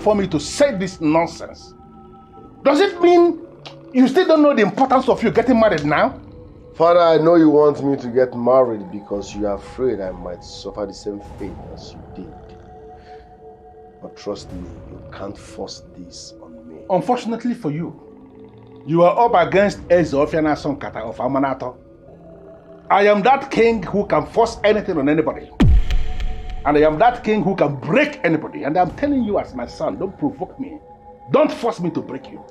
before me to say this nonsense? Does it mean you still don't know the importance of you getting married now? Father, I know you want me to get married because you are afraid I might suffer the same fate as you did. But trust me, you can't force this on me. Unfortunately for you, you are up against Ezeofiana Sonkata of Amanato. I am that king who can force anything on anybody. And I am that king who can break anybody. And I'm telling you as my son, don't provoke me. Don't force me to break you.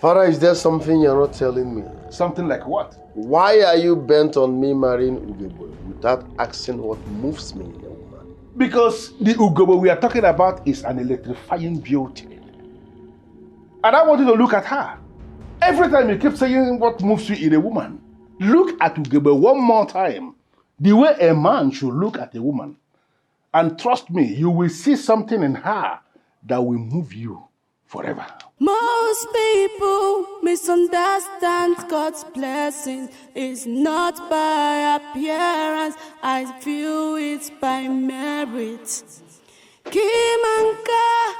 Father, is there something you're not telling me? Something like what? Why are you bent on me marrying Ugebo without asking what moves me in a woman? Because the Ugebo we are talking about is an electrifying beauty. And I want you to look at her. Every time you keep saying what moves you in a woman, look at Ugebo one more time. The way a man should look at a woman. And trust me, you will see something in her that will move you forever. Most people misunderstand God's blessing. It's not by appearance, I feel it's by merit. Kimanka,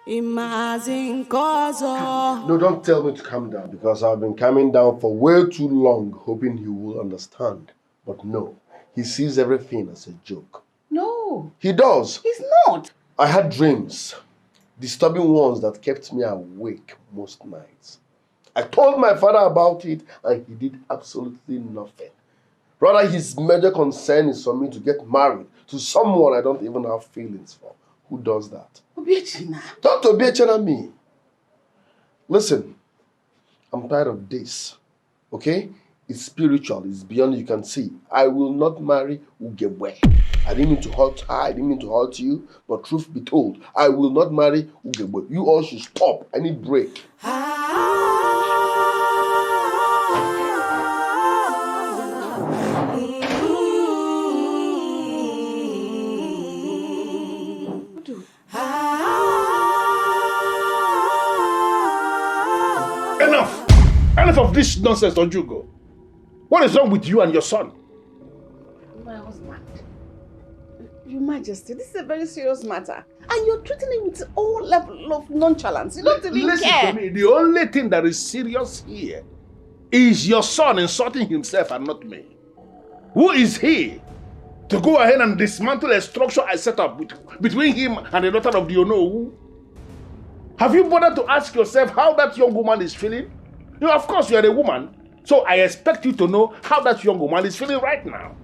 imagine cause. No, don't tell me to calm down because I've been calming down for way too long, hoping he will understand. But no, he sees everything as a joke. No. He does. He's not. I had dreams. Disturbing ones that kept me awake most nights. I told my father about it and he did absolutely nothing. Rather, his major concern is for me to get married to someone I don't even have feelings for. Who does that? Obiechina. Don't Obiechina me. Listen, I'm tired of this. Okay? It's spiritual. It's beyond you can see. I will not marry Ugebu. I didn't mean to hurt her. I didn't mean to hurt you. But truth be told, I will not marry Ugebu. You all should stop. I need break. Enough! Enough of this nonsense, Ojugo. What is wrong with you and your son? My husband. Your Majesty, this is a very serious matter. And you're treating it with all level of nonchalance. You don't even Listen care. to me. The only thing that is serious here is your son insulting himself and not me. Who is he to go ahead and dismantle a structure I set up between him and the daughter of the Onowu? Have you bothered to ask yourself how that young woman is feeling? You know, of course, you are a woman. So I expect you to know how that young woman is feeling right now.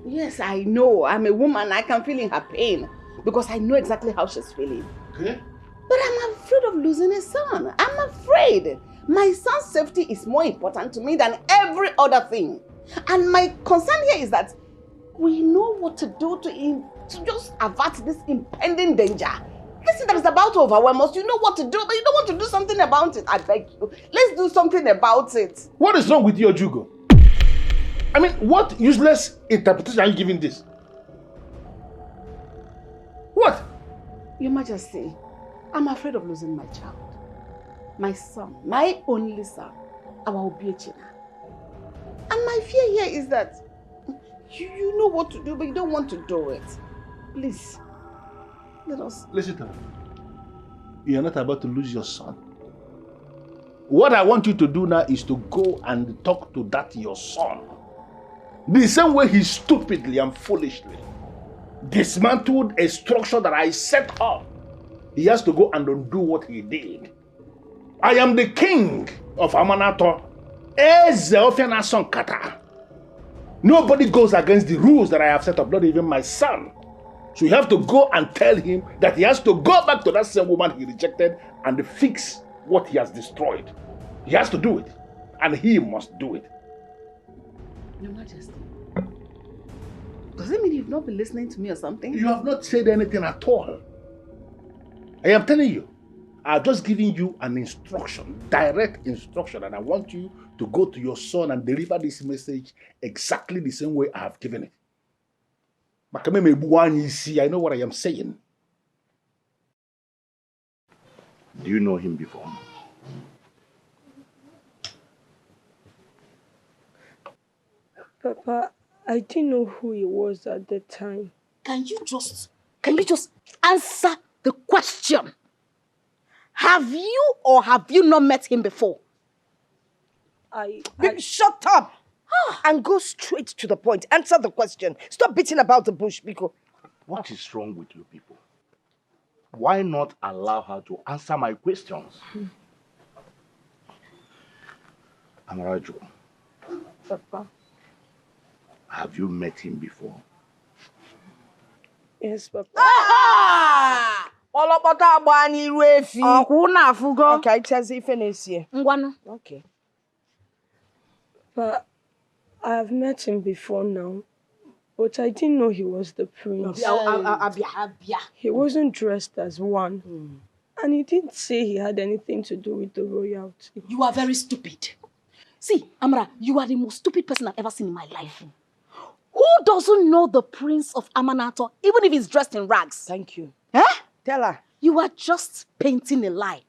Yes, I know. I'm a woman. I can feel in her pain because I know exactly how she's feeling. Okay. But I'm afraid of losing a son. I'm afraid. My son's safety is more important to me than every other thing. And my concern here is that we know what to do to just avert this impending danger. This thing that is about to overwhelm us, you know what to do, but you don't want to do something about it. I beg you. Let's do something about it. What is wrong with you, Ojugo? I mean, what useless interpretation are you giving this? What? Your Majesty, I'm afraid of losing my child. My son, my only son, our Obiechina. And my fear here is that you know what to do, but you don't want to do it. Please, let us... Listen to me. You are not about to lose your son. What I want you to do now is to go and talk to that your son. The same way he stupidly and foolishly dismantled a structure that I set up. He has to go and undo what he did. I am the king of Amanato. Ezeofiana Sonkata. Nobody goes against the rules that I have set up, not even my son. So you have to go and tell him that he has to go back to that same woman he rejected and fix what he has destroyed. He has to do it. And he must do it. Your Majesty, does it mean you've not been listening to me or something? You have not said anything at all. I am telling you, I've just given you an instruction, direct instruction, and I want you to go to your son and deliver this message exactly the same way I have given it. I know what I am saying. Do you know him before? Papa, I didn't know who he was at the time. Can you just answer the question. Have you or have you not met him before? Shut up and go straight to the point. Answer the question. Stop beating about the bush, Biko. What is wrong with you people? Why not allow her to answer my questions? Amarajo, Papa. have you met him before? Yes, Papa. Okay, it says if any. Okay. But I have met him before now, but I didn't know he was the prince. He wasn't dressed as one. And he didn't say he had anything to do with the royalty. You are very stupid. See, Amara, you are the most stupid person I've ever seen in my life. Who doesn't know the Prince of Amanato, even if he's dressed in rags? Thank you. Eh? Tell her. You are just painting a lie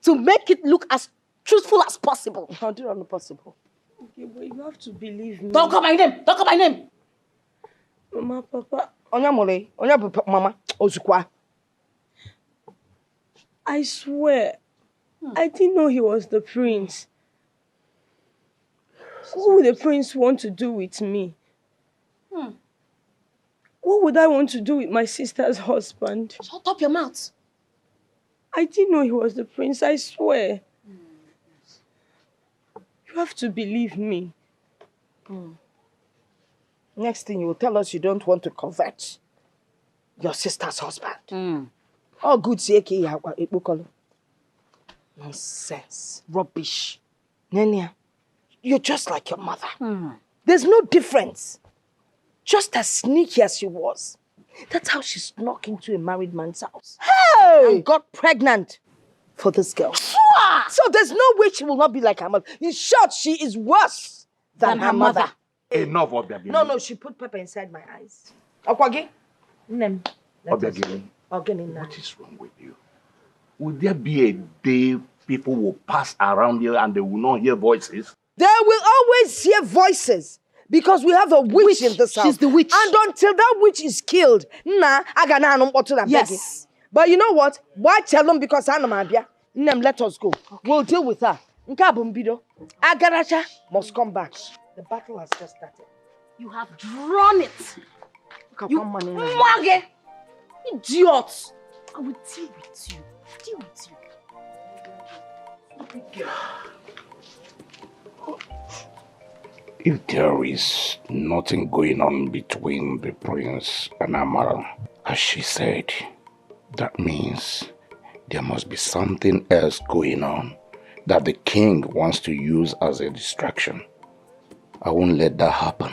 to make it look as truthful as possible. How do you know possible? Okay, but you have to believe me. Don't call my name. Don't call my name. Mama, Papa. Mama. Ozukwa. I swear, I didn't know he was the prince. What would the prince want to do with me? What would I want to do with my sister's husband? Shut up your mouth. I didn't know he was the prince, I swear. You have to believe me. Next thing you will tell us you don't want to convert your sister's husband. Oh, good sake, nonsense. Rubbish. Nenia, you're just like your mother. There's no difference. Just as sneaky as she was. That's how she snuck into a married man's house. Hey! And got pregnant for this girl. So there's no way she will not be like her mother. In short, she is worse than her mother. Enough, Obiageli. No, she put pepper inside my eyes. Okwagi? Nem. Obiageli, What what is wrong with you? Will there be a day people will pass around here and they will not hear voices? They will always hear voices. Because we have a witch in this house. She's the witch. And until that witch is killed, yes. But you know what? Why tell them? Because let us go. Okay. We'll deal with her. Agaracha must come back. The battle has just started. You have drawn it. You mwage. Idiot. I will deal with you. Deal with you. If there is nothing going on between the prince and Amara, as she said, that means there must be something else going on that the king wants to use as a distraction. I won't let that happen.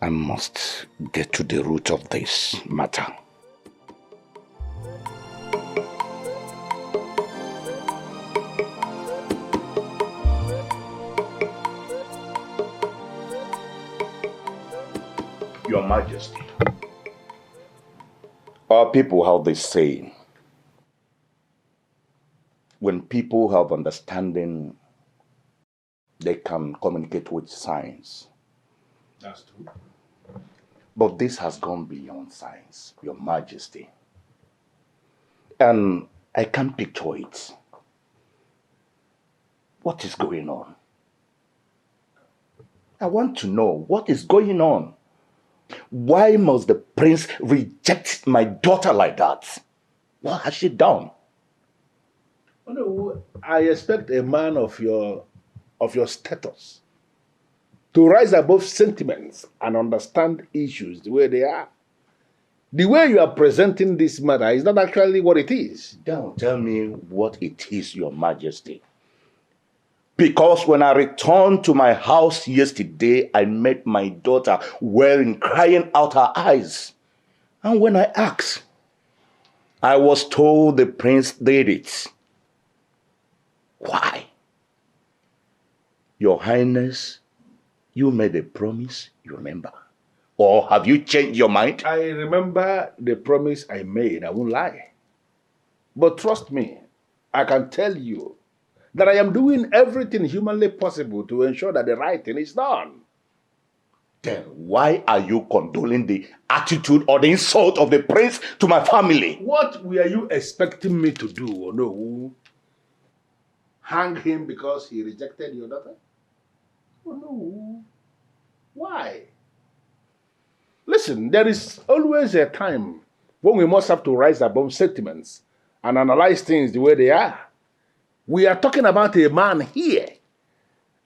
I must get to the root of this matter. Your Majesty, our people have this saying: when people have understanding, they can communicate with science. That's true. But this has gone beyond science, Your Majesty. And I can't picture it. What is going on? I want to know what is going on. Why must the prince reject my daughter like that? What has she done? Oh, no, I expect a man of your status to rise above sentiments and understand issues the way they are. The way you are presenting this matter is not actually what it is. Don't tell me what it is, Your Majesty. Because when I returned to my house yesterday, I met my daughter wearing, crying out her eyes. And when I asked, I was told the prince did it. Why? Your Highness, you made a promise, you remember? Or have you changed your mind? I remember the promise I made, I won't lie. But trust me, I can tell you that I am doing everything humanly possible to ensure that the right thing is done. Then why are you condoling the attitude or the insult of the prince to my family? What were you expecting me to do, or no? Hang him because he rejected your daughter? Oh no. Why? Listen, there is always a time when we must have to rise above sentiments and analyze things the way they are. We are talking about a man here,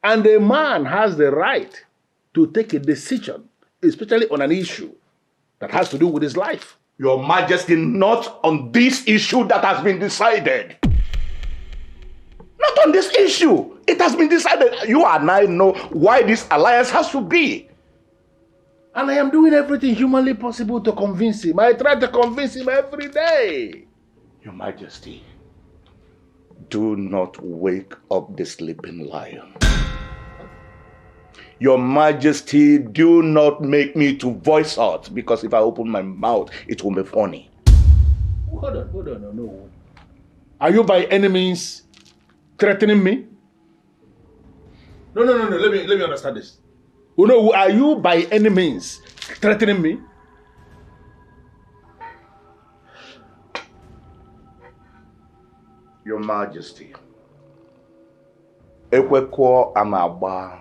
and a man has the right to take a decision, especially on an issue that has to do with his life. Your Majesty, not on this issue that has been decided. Not on this issue. It has been decided. You and I know why this alliance has to be. And I am doing everything humanly possible to convince him. I try to convince him every day. Your Majesty, do not wake up the sleeping lion. Your Majesty, do not make me to voice out, because if I open my mouth, it will be funny. Hold on, no. Are you by any means threatening me? No. Let me understand this. Oh no, are you by any means threatening me? Your Majesty, Ekwekwo Amagba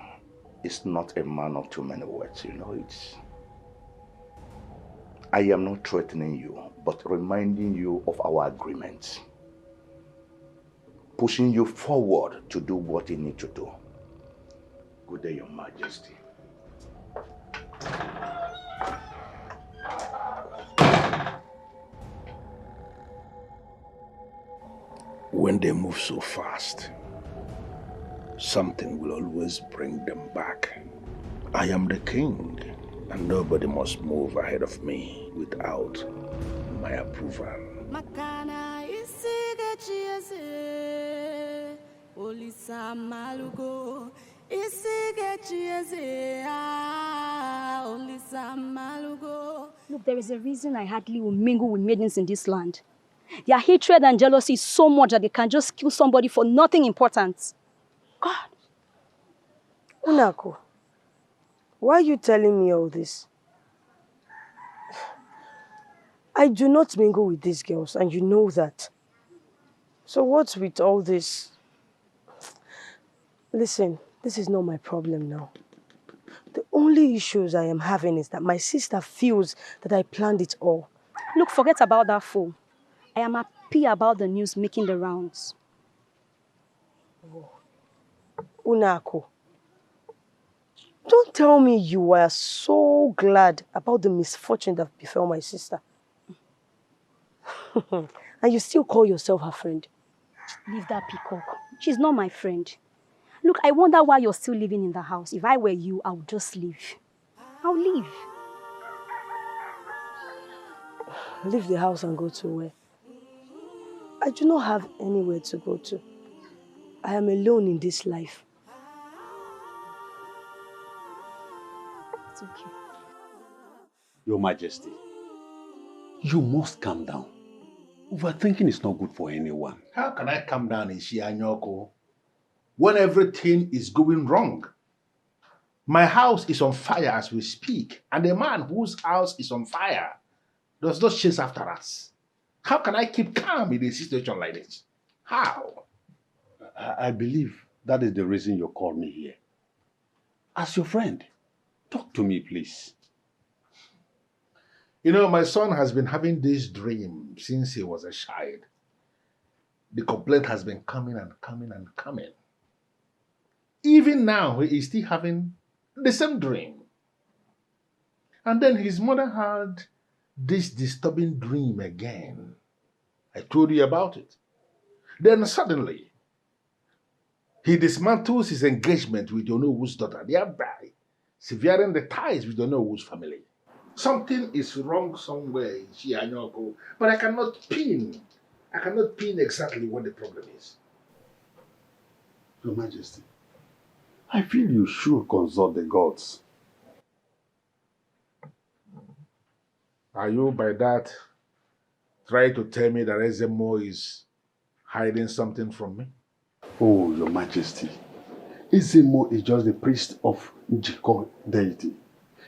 is not a man of too many words, you know it. I am not threatening you, but reminding you of our agreement. Pushing you forward to do what you need to do. Good day, Your Majesty. When they move so fast, something will always bring them back. I am the king, and nobody must move ahead of me without my approval. Makana isigechieze, olisa malugo, isigechieze, olisa malugo. Look, there is a reason I hardly will mingle with maidens in this land. Their hatred and jealousy is so much that they can just kill somebody for nothing important. God. Unako, why are you telling me all this? I do not mingle with these girls, and you know that. So what's with all this? Listen, this is not my problem now. The only issues I am having is that my sister feels that I planned it all. Look, forget about that fool. I am happy about the news making the rounds. Oh. Unako, don't tell me you were so glad about the misfortune that befell my sister. And you still call yourself her friend. Leave that peacock. She's not my friend. Look, I wonder why you're still living in the house. If I were you, I would just leave. I'll leave. Leave the house and go to where? I do not have anywhere to go to. I am alone in this life. It's okay. Your Majesty, you must calm down. Overthinking is not good for anyone. How can I calm down in Shianyoko when everything is going wrong? My house is on fire as we speak, and the man whose house is on fire does not chase after us. How can I keep calm in a situation like this? How? I believe that is the reason you called me here. As your friend, talk to me, please. You know, my son has been having this dream since he was a child. The complaint has been coming and coming and coming. Even now, he is still having the same dream. And then his mother had this disturbing dream again. I told you about it. Then suddenly, he dismantles his engagement with Onowu's daughter, thereby severing the ties with Onowu's family. Something is wrong somewhere in Shianyoko, but I cannot pin exactly what the problem is. Your Majesty, I feel you should consult the gods. Are you by that trying to tell me that Ezemo is hiding something from me? Oh, Your Majesty, Ezemo is just the priest of Njiko deity.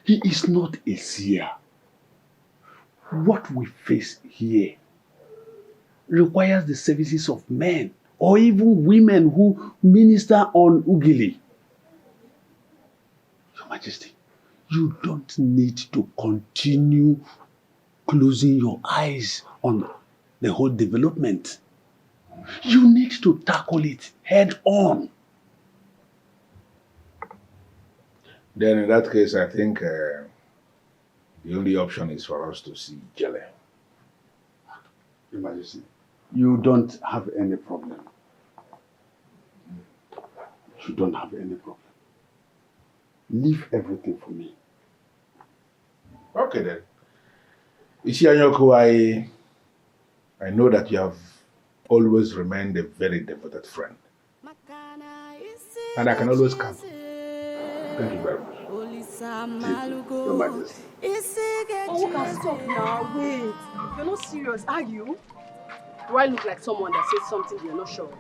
He is not a seer. What we face here requires the services of men or even women who minister on Ugili. Your Majesty, you don't need to continue closing your eyes on the whole development. You need to tackle it head on. Then in that case, I think the only option is for us to see Jelle. Your Majesty, you don't have any problem. You don't have any problem. Leave everything for me. Okay then. Ishianyoku, I know that you have always remained a very devoted friend. And I can always count. Thank you very much. Your Majesty. Oh, can stop now. Wait. You're not serious, are you? Do I look like someone that says something you're not sure of?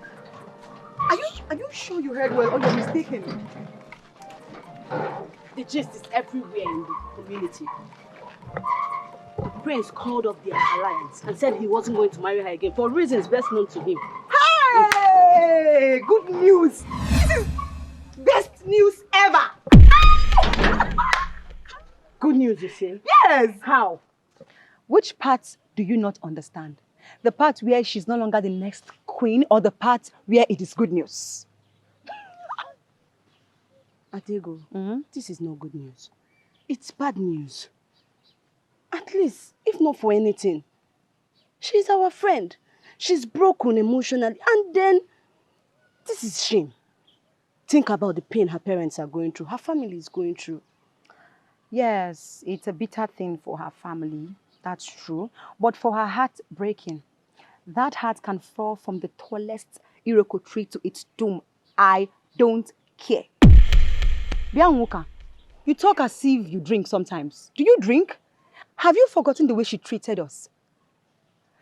Are you sure you heard well or you're mistaken? The gist is everywhere in the community. The prince called off their alliance and said he wasn't going to marry her again for reasons best known to him. Hey! Good news! This is best news ever! Good news, you say? Yes! How? Which part do you not understand? The part where she's no longer the next queen or the part where it is good news? Adego, this is no good news. It's bad news. At least, if not for anything, she's our friend. She's broken emotionally, and then this is shame. Think about the pain her parents are going through, her family is going through. Yes, it's a bitter thing for her family, that's true. But for her heart breaking, that heart can fall from the tallest Iroko tree to its doom. I don't care. Bianwuka, you talk as if you drink sometimes. Do you drink? Have you forgotten the way she treated us?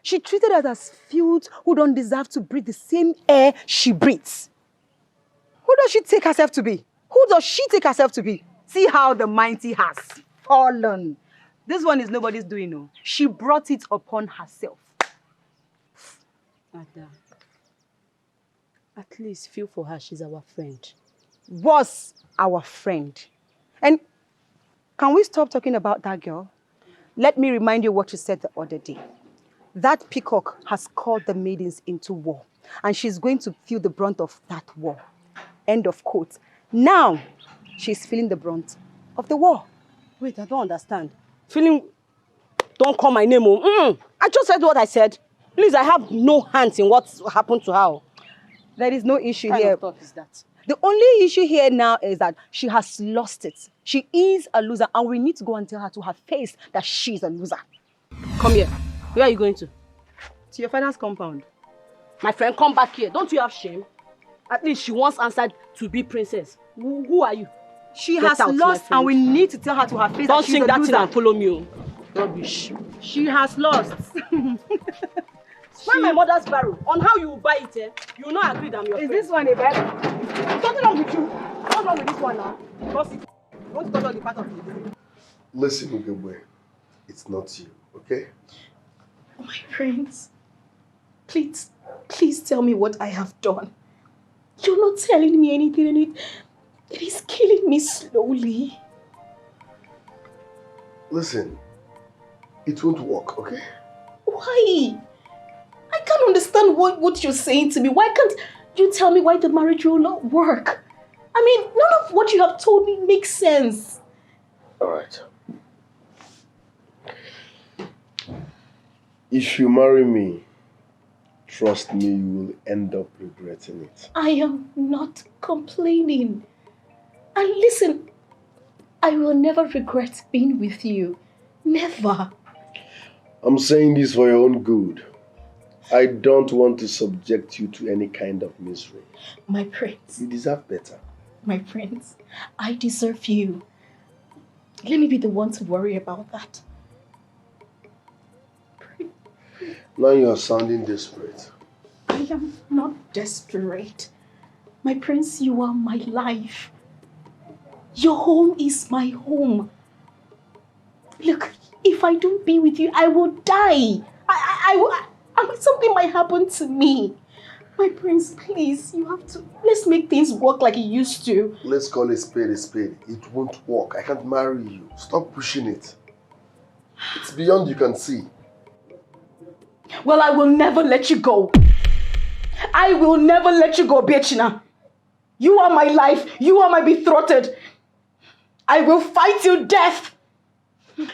She treated us as filth who don't deserve to breathe the same air she breathes. Who does she take herself to be? Who does she take herself to be? See how the mighty has fallen. This one is nobody's doing, no. She brought it upon herself. Ada, at least feel for her, she's our friend. Was our friend. And can we stop talking about that girl? Let me remind you what you said the other day. That peacock has called the maidens into war, and she's going to feel the brunt of that war. End of quote. Now, she's feeling the brunt of the war. Wait, I don't understand. Feeling... Don't call my name. I just said what I said. Please, I have no hands in what happened to her. There is no issue What kind here. of thought is that? The only issue here now is that she has lost it. She is a loser, and we need to go and tell her to her face that she's a loser. Come here. Where are you going to? To your father's compound. My friend, come back here. Don't you have shame? At least she once answered to be princess. Who are you? She Get has out, lost, and we need to tell her to her face Don't that she's sing a that loser. thing and follow me. Rubbish. She has lost. Find my mother's barrel. On how you will buy it, you will not agree that I'm your friend. Is this one a barrel? Something wrong with you. What's wrong with this one now? Boss it. You want to touch on the part of it? Listen, Ugebu, it's not you, okay? My prince, please tell me what I have done. You're not telling me anything, and it is killing me slowly. Listen, it won't work, okay? Why? I can't understand what you're saying to me. Why can't you tell me why the marriage will not work? I mean, none of what you have told me makes sense. All right. If you marry me, trust me, you will end up regretting it. I am not complaining. And listen, I will never regret being with you. Never. I'm saying this for your own good. I don't want to subject you to any kind of misery. My prince. You deserve better. My prince, I deserve you. Let me be the one to worry about that. Now you are sounding desperate. I am not desperate. My prince, you are my life. Your home is my home. Look, if I don't be with you, I will die. I mean, something might happen to me. My prince, please, you have to... Let's make things work like it used to. Let's call a spade a spade. It won't work. I can't marry you. Stop pushing it. It's beyond you can see. Well, I will never let you go. I will never let you go, Biechina. You are my life. You are my betrothed. I will fight you death.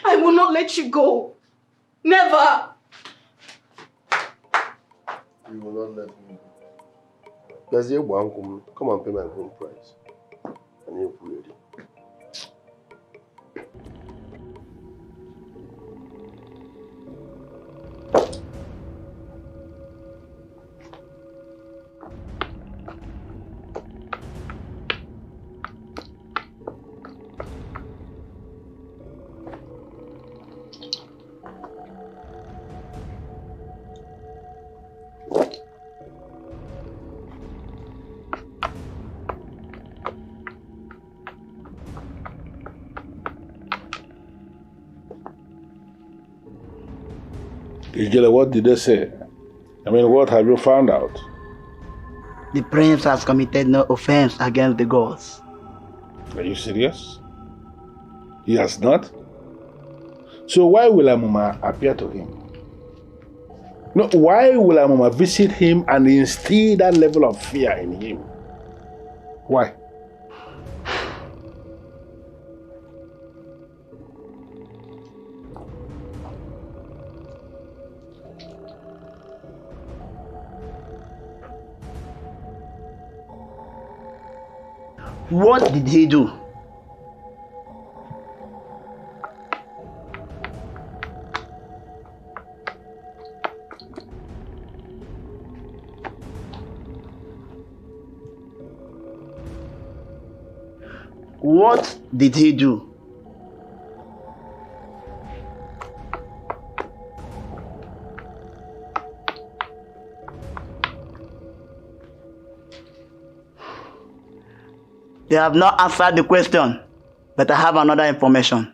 I will not let you go. Never. You will not let me go. Come and pay my home price. And you're ready. Ugezu, what did they say? I mean, what have you found out? The prince has committed no offense against the gods. Are you serious? He has not? So why will Amuma appear to him? No, why will Amuma visit him and instill that level of fear in him? Why? What did he do? What did he do? They have not answered the question, but I have another information.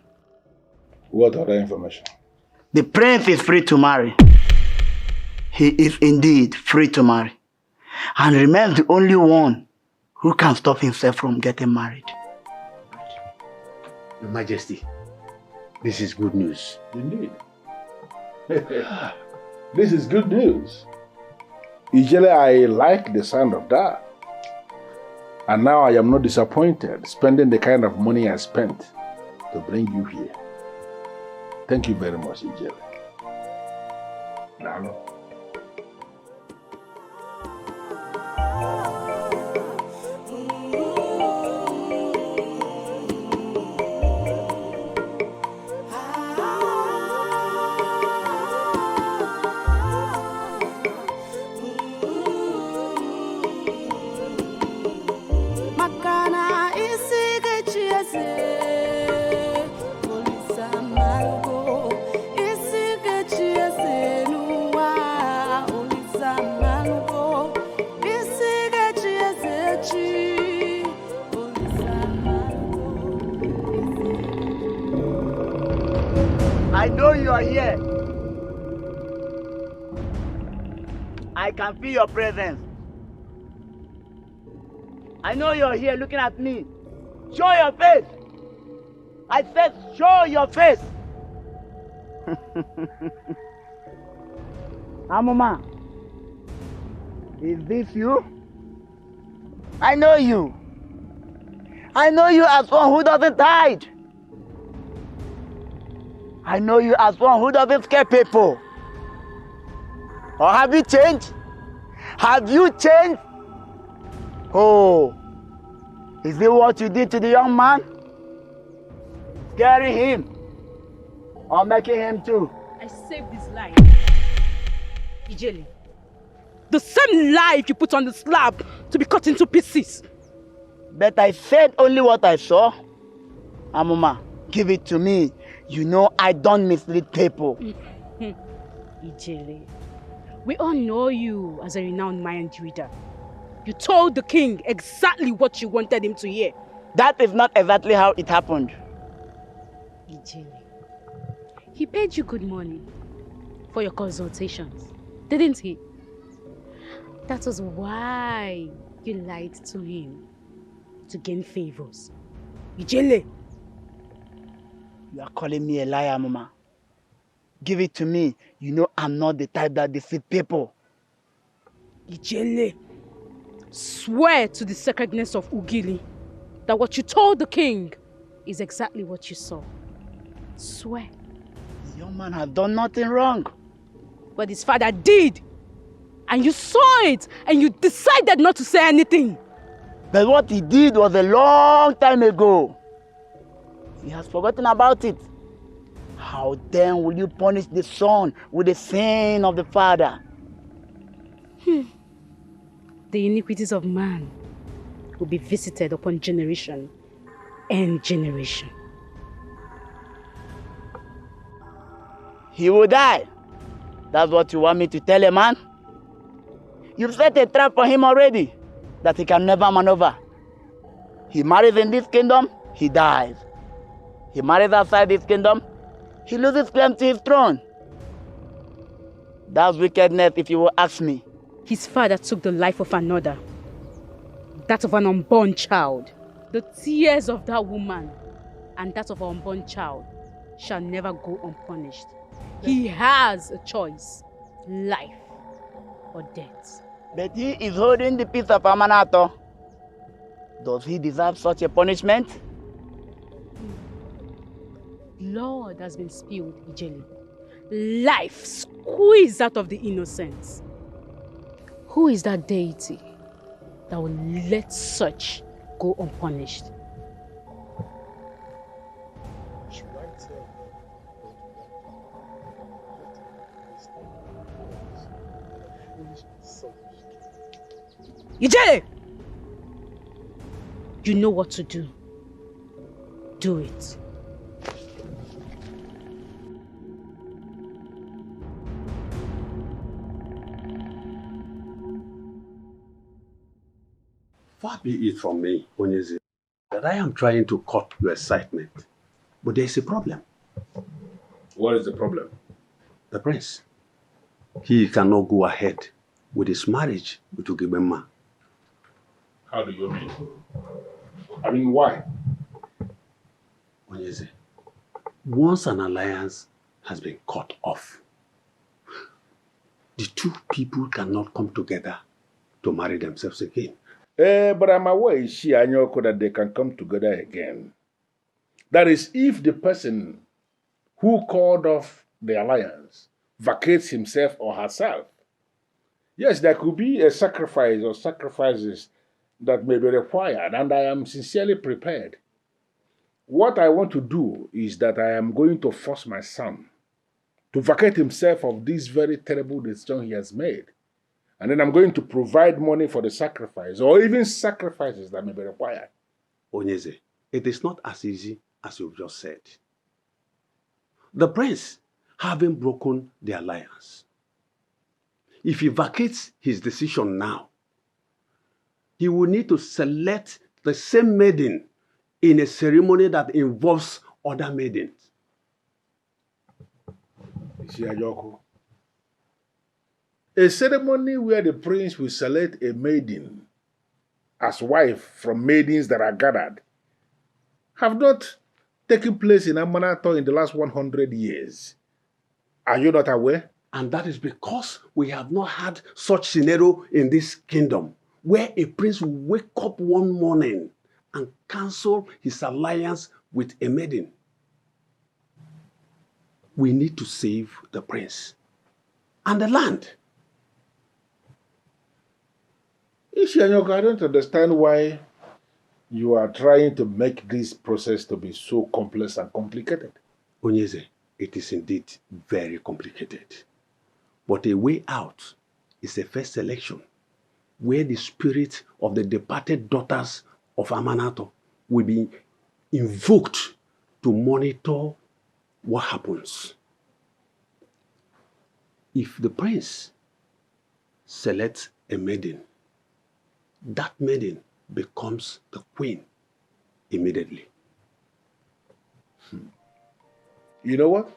What other information? The prince is free to marry. He is indeed free to marry, and remains the only one who can stop himself from getting married. Your Majesty, this is good news. Indeed. This is good news. Usually I like the sound of that. And now I am not disappointed spending the kind of money I spent to bring you here. Thank you very much, Ugezu. Now, I know you are here. I can feel your presence. I know you're here looking at me. Show your face. I said show your face. Amuma, is this you? I know you. I know you as one who doesn't hide. I know you as one who doesn't scare people. Or have you changed? Have you changed? Oh, is it what you did to the young man? Scaring him? Or making him too? I saved his life. Ugezu, the same life you put on the slab to be cut into pieces. But I said only what I saw. Amuma, give it to me. You know I don't mislead people. Ugezu, we all know you as a renowned mind reader. You told the king exactly what you wanted him to hear. That is not exactly how it happened. Ugezu, He paid you good money for your consultations, didn't he? That was why you lied to him to gain favors. Ijele! You are calling me a liar, Mama. Give it to me. You know I'm not the type that deceive people. Ijele, swear to the sacredness of Ugili that what you told the king is exactly what you saw. Swear. The young man has done nothing wrong. But his father did. And you saw it, and you decided not to say anything. But what he did was a long time ago. He has forgotten about it. How then will you punish the son with the sin of the father? The iniquities of man will be visited upon generation and generation. He will die. That's what you want me to tell a man? You've set a trap for him already that he can never maneuver. He marries in this kingdom, he dies. He marries outside this kingdom, he loses claim to his throne. That's wickedness, if you will ask me. His father took the life of another, that of an unborn child. The tears of that woman and that of an unborn child shall never go unpunished. He has a choice, life or death. But he is holding the piece of Amanato. Does he deserve such a punishment? Blood has been spilled, Ijeli. Life squeezed out of the innocents. Who is that deity that will let such go unpunished? Ijeli! You know what to do. Do it. Far be it from me, Onyeze, that I am trying to cut your excitement. But there is a problem. What is the problem? The prince. He cannot go ahead with his marriage with Ugebema. How do you mean? I mean, why? Onyeze, once an alliance has been cut off, the two people cannot come together to marry themselves again. But I'm aware, Anyoko, that they can come together again. That is, if the person who called off the alliance vacates himself or herself. Yes, there could be a sacrifice or sacrifices that may be required, and I am sincerely prepared. What I want to do is that I am going to force my son to vacate himself of this very terrible decision he has made. And then I'm going to provide money for the sacrifice, or even sacrifices that may be required. Onyeze, it is not as easy as you've just said. The prince, having broken the alliance, if he vacates his decision now, he will need to select the same maiden in a ceremony that involves other maidens. A ceremony where the prince will select a maiden as wife from maidens that are gathered have not taken place in Amanato in the last 100 years. Are you not aware? And that is because we have not had such scenario in this kingdom, where a prince will wake up one morning and cancel his alliance with a maiden. We need to save the prince and the land. Ishianyoko, I don't understand why you are trying to make this process to be so complex and complicated. Onyeze, it is indeed very complicated. But a way out is a first selection, where the spirit of the departed daughters of Amanato will be invoked to monitor what happens. If the prince selects a maiden, that maiden becomes the queen immediately. You know what?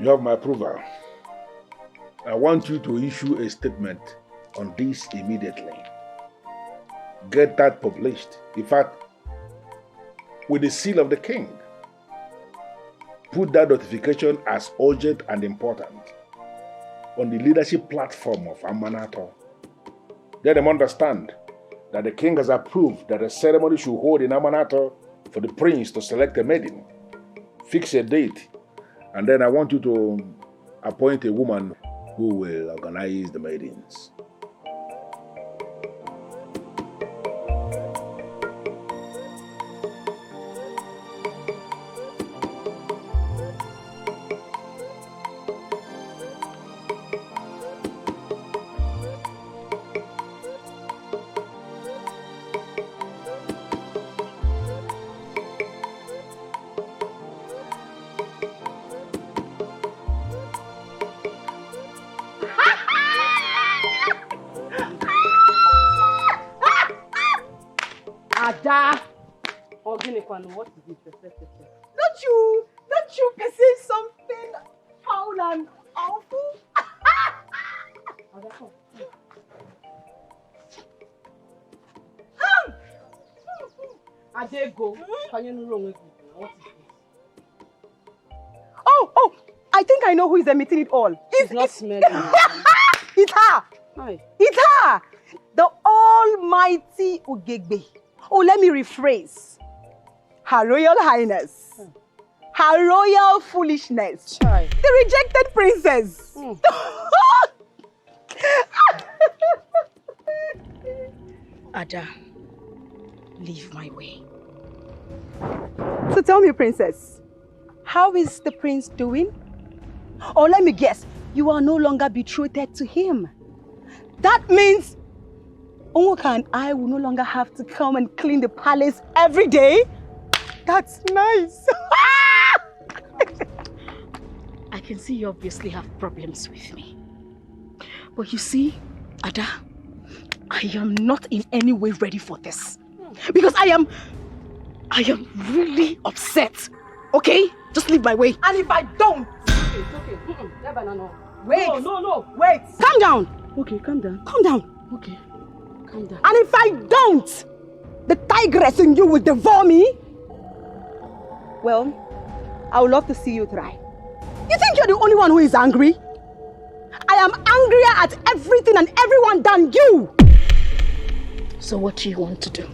You have my approval. I want you to issue a statement on this immediately. Get that published. In fact, with the seal of the king. Put that notification as urgent and important on the leadership platform of Amanato. Let them understand that the king has approved that a ceremony should hold in Amanato for the prince to select a maiden. Fix a date, and then I want you to appoint a woman who will organize the maidens. What is it? Don't you perceive something foul and awful? Adego, what is this? Oh, I think I know who is emitting it all. It's not smelling. It's her. Hi. It's her. The almighty Ugegbe. Oh, let me rephrase. Her Royal Highness. Her royal foolishness. Chai. The rejected princess. Ada, leave my way. So tell me, princess, how is the prince doing? Or let me guess, you are no longer betrothed to him. That means Onwoka and I will no longer have to come and clean the palace every day. That's nice. I can see you obviously have problems with me. But you see, Ada, I am not in any way ready for this. Because I am really upset. Okay? Just leave my way. And if I don't... It's okay. No. Wait. No. Wait. Calm down. Okay, calm down. Calm down. Okay, calm down. And if I don't, the tigress in you will devour me. Well, I would love to see you try. You think you're the only one who is angry? I am angrier at everything and everyone than you. So what do you want to do?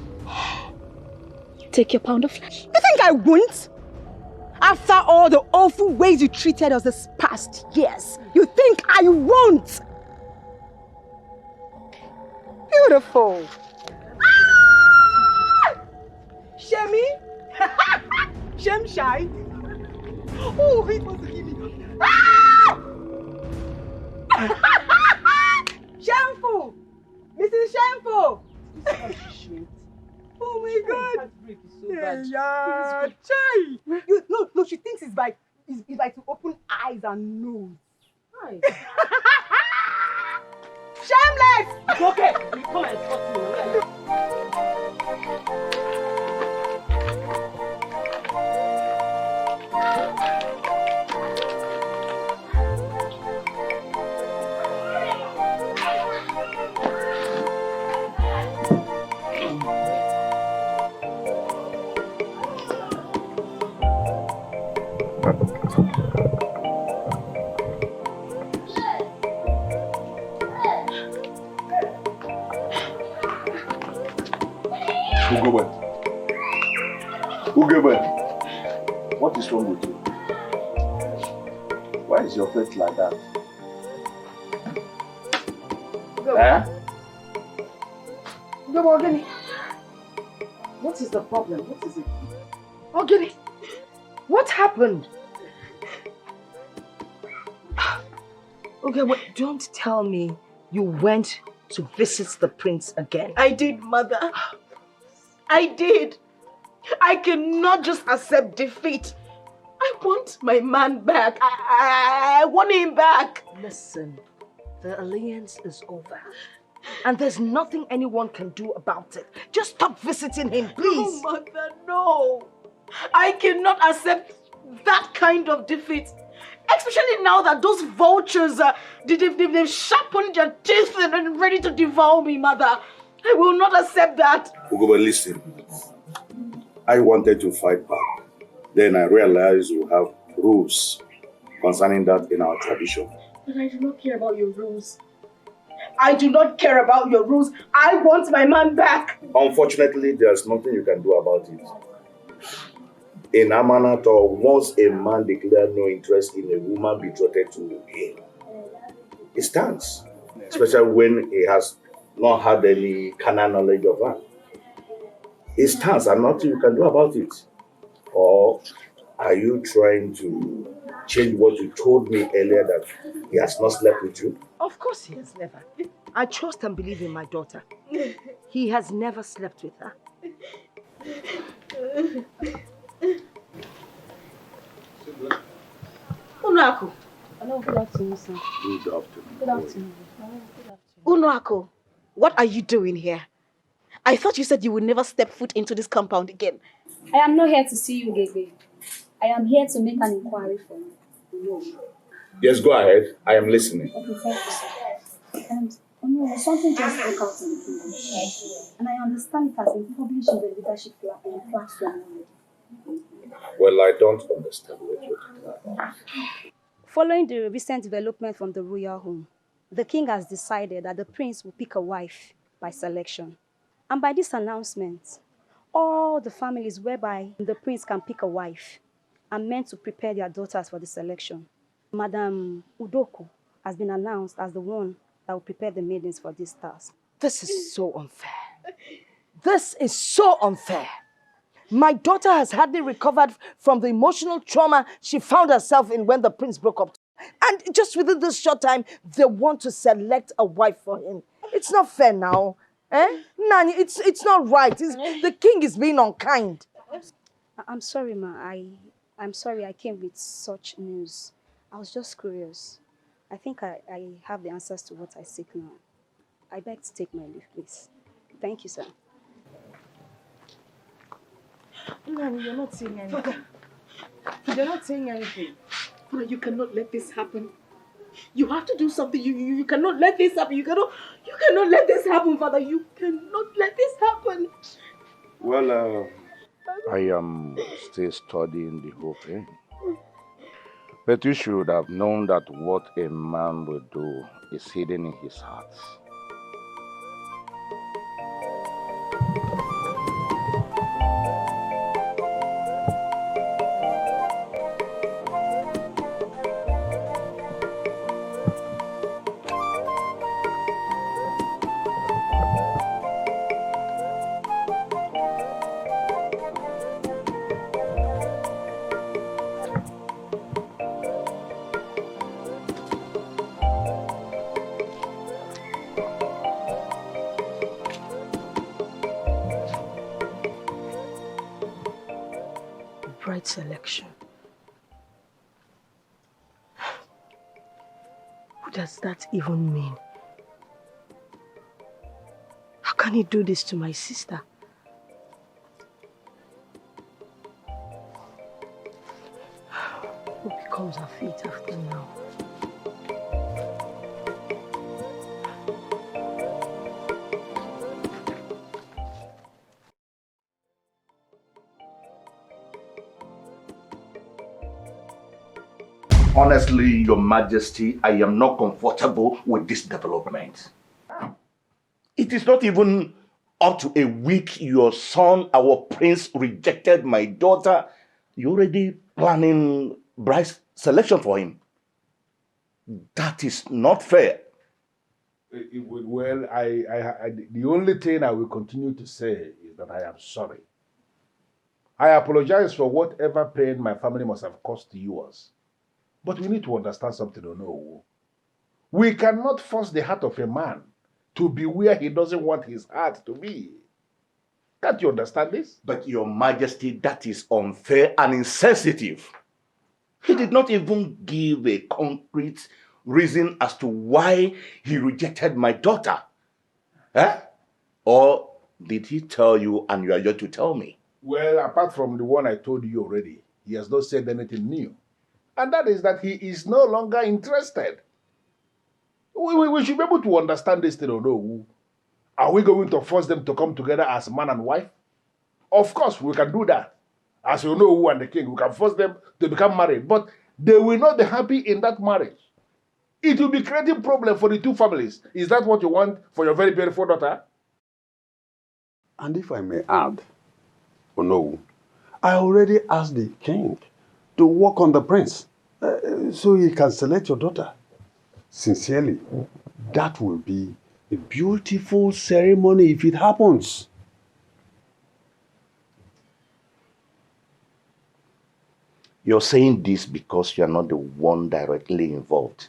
Take your pound of flesh? You think I won't? After all the awful ways you treated us this past years, you think I won't? Beautiful. Shemi? Shem shy? Oh, he wants to kill me. Shameful! Mrs. Shameful! Oh my God! Yeah, Chai! No, she thinks it's like to open eyes and nose. Hi. Shameless! It's okay. You come and talk to me. Ugebe, what is wrong with you? Why is your face like that? Ogini, what is the problem? What is it? Ogini, what happened? Okay, but don't tell me you went to visit the prince again. I did, mother. I did. I cannot just accept defeat. I want my man back. I want him back. Listen, the alliance is over. And there's nothing anyone can do about it. Just stop visiting him, please. No, mother, no. I cannot accept that kind of defeat. Especially now that those vultures, they've sharpened their teeth and ready to devour me, mother. I will not accept that. Ugobe, listen. I wanted to fight back. Then I realized we have rules concerning that in our tradition. But I do not care about your rules. I do not care about your rules. I want my man back. Unfortunately, there's nothing you can do about it. In Amanato, once a man declares no interest in a woman betrothed to him, it stands. Especially when he has not had any carnal knowledge of her. It stands and nothing you can do about it. Or are you trying to change what you told me earlier that he has not slept with you? Of course he has never. I trust and believe in my daughter. He has never slept with her. Unuako. Hello, good afternoon, sir. Good afternoon. Good afternoon. Unuako, what are you doing here? I thought you said you would never step foot into this compound again. I am not here to see you, Gege. I am here to make an inquiry for you. No. Yes, go ahead. I am listening. Okay, thank you, sir. And something just broke out in the kingdom. And I understand it has been published in the leadership platform. Well, I don't understand what you're talking about. Following the recent development from the royal home, the king has decided that the prince will pick a wife by selection. And by this announcement, all the families whereby the prince can pick a wife are meant to prepare their daughters for the selection. Madam Udoko has been announced as the one that will prepare the maidens for this task. This is so unfair. This is so unfair. My daughter has hardly recovered from the emotional trauma she found herself in when the prince broke up. And just within this short time, they want to select a wife for him. It's not fair now. Eh? Nani, it's not right. The king is being unkind. I'm sorry, ma. I'm sorry I came with such news. I was just curious. I think I have the answers to what I seek now. I beg to take my leave, please. Thank you, sir. Nani, you're not saying anything. You're not saying anything. Father, you cannot let this happen. You have to do something. You cannot let this happen. You cannot let this happen, Father. You cannot let this happen. Well, I am still studying the whole thing. But you should have known that what a man will do is hidden in his heart. Selection. What does that even mean? How can he do this to my sister? What becomes her fate after now? Honestly, Your Majesty, I am not comfortable with this development. It is not even up to a week your son, our prince, rejected my daughter. You're already planning bride selection for him. That is not fair. Well, the only thing I will continue to say is that I am sorry. I apologize for whatever pain my family must have caused to yours. But we need to understand something, no. We cannot force the heart of a man to be where he doesn't want his heart to be. Can't you understand this? But Your Majesty, that is unfair and insensitive. He did not even give a concrete reason as to why he rejected my daughter. Eh? Or did he tell you and you are yet to tell me? Well, apart from the one I told you already, he has not said anything new. And that is that he is no longer interested. We should be able to understand this thing, although. Are we going to force them to come together as man and wife? Of course, we can do that. As you know, who and the king, we can force them to become married. But they will not be happy in that marriage. It will be creating problem for the two families. Is that what you want for your very beautiful daughter? And if I may add, no, I already asked the king to work on the prince so he can select your daughter. Sincerely, that will be a beautiful ceremony if it happens. You're saying this because you're not the one directly involved.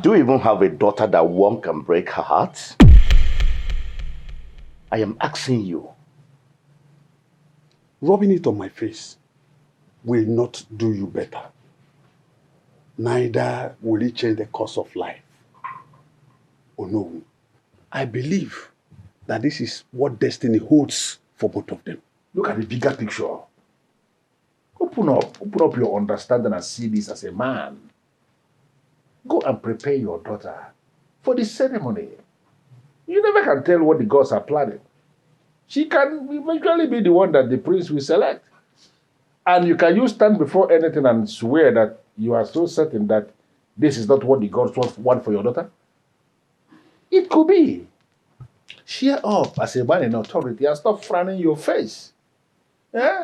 Do you even have a daughter that one can break her heart? I am asking you. Rubbing it on my face will not do you better. Neither will it change the course of life. Oh no, I believe that this is what destiny holds for both of them. Look at the bigger picture. Open up your understanding and see this as a man. Go and prepare your daughter for the ceremony. You never can tell what the gods are planning. She can eventually be the one that the prince will select. And you stand before anything and swear that you are so certain that this is not what the gods want for your daughter? It could be. Cheer up as a man in authority and stop frowning your face. Eh?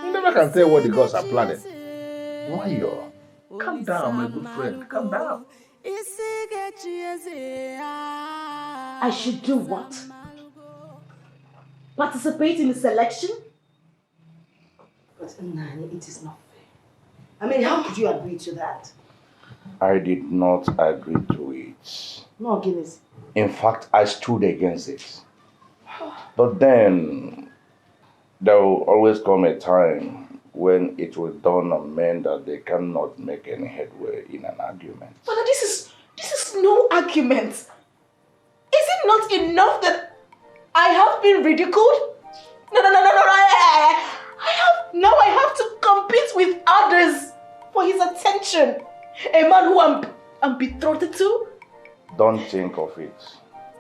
You never can tell what the gods are planning. Why you? Calm down, my good friend. Calm down. I should do what? Participate in the selection? But Nani, it is not fair. I mean, how could you agree to that? I did not agree to it. No, Guinness. In fact, I stood against it. But then, there will always come a time when it will dawn on men that they cannot make any headway in an argument. Father, this is no argument. Is it not enough that I have been ridiculed? No. I have to compete with others for his attention. A man who I'm betrothed to? Don't think of it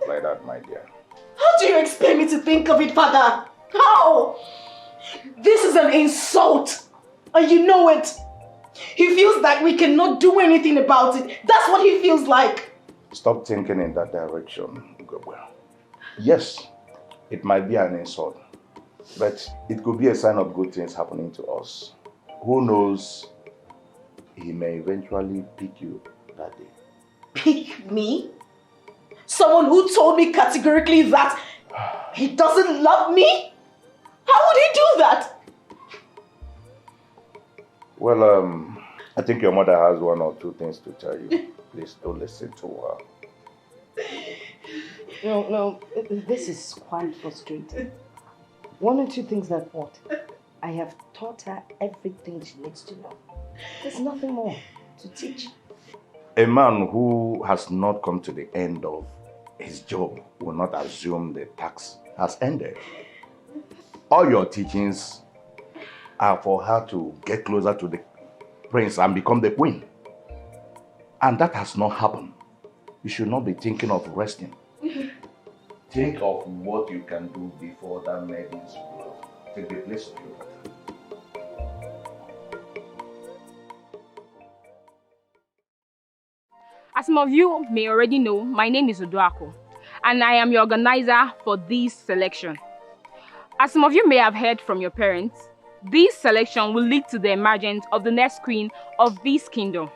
like that, my dear. How do you expect me to think of it, Father? How? This is an insult. And you know it. He feels like we cannot do anything about it. That's what he feels like. Stop thinking in that direction, Ugezu. Yes, it might be an insult, but it could be a sign of good things happening to us. Who knows, he may eventually pick you that day. Pick me? Someone who told me categorically that he doesn't love me? How would he do that? Well, I think your mother has one or two things to tell you. Please don't listen to her. No, this is quite frustrating. One or two things that what? I have taught her everything she needs to know. There's nothing more to teach. A man who has not come to the end of his job will not assume the task has ended. All your teachings are for her to get closer to the prince and become the queen. And that has not happened. You should not be thinking of resting. Think of what you can do before that Maidens will take the place of your daughter. As some of you may already know, my name is Uduako, and I am your organizer for this selection. As some of you may have heard from your parents, this selection will lead to the emergence of the next queen of this kingdom.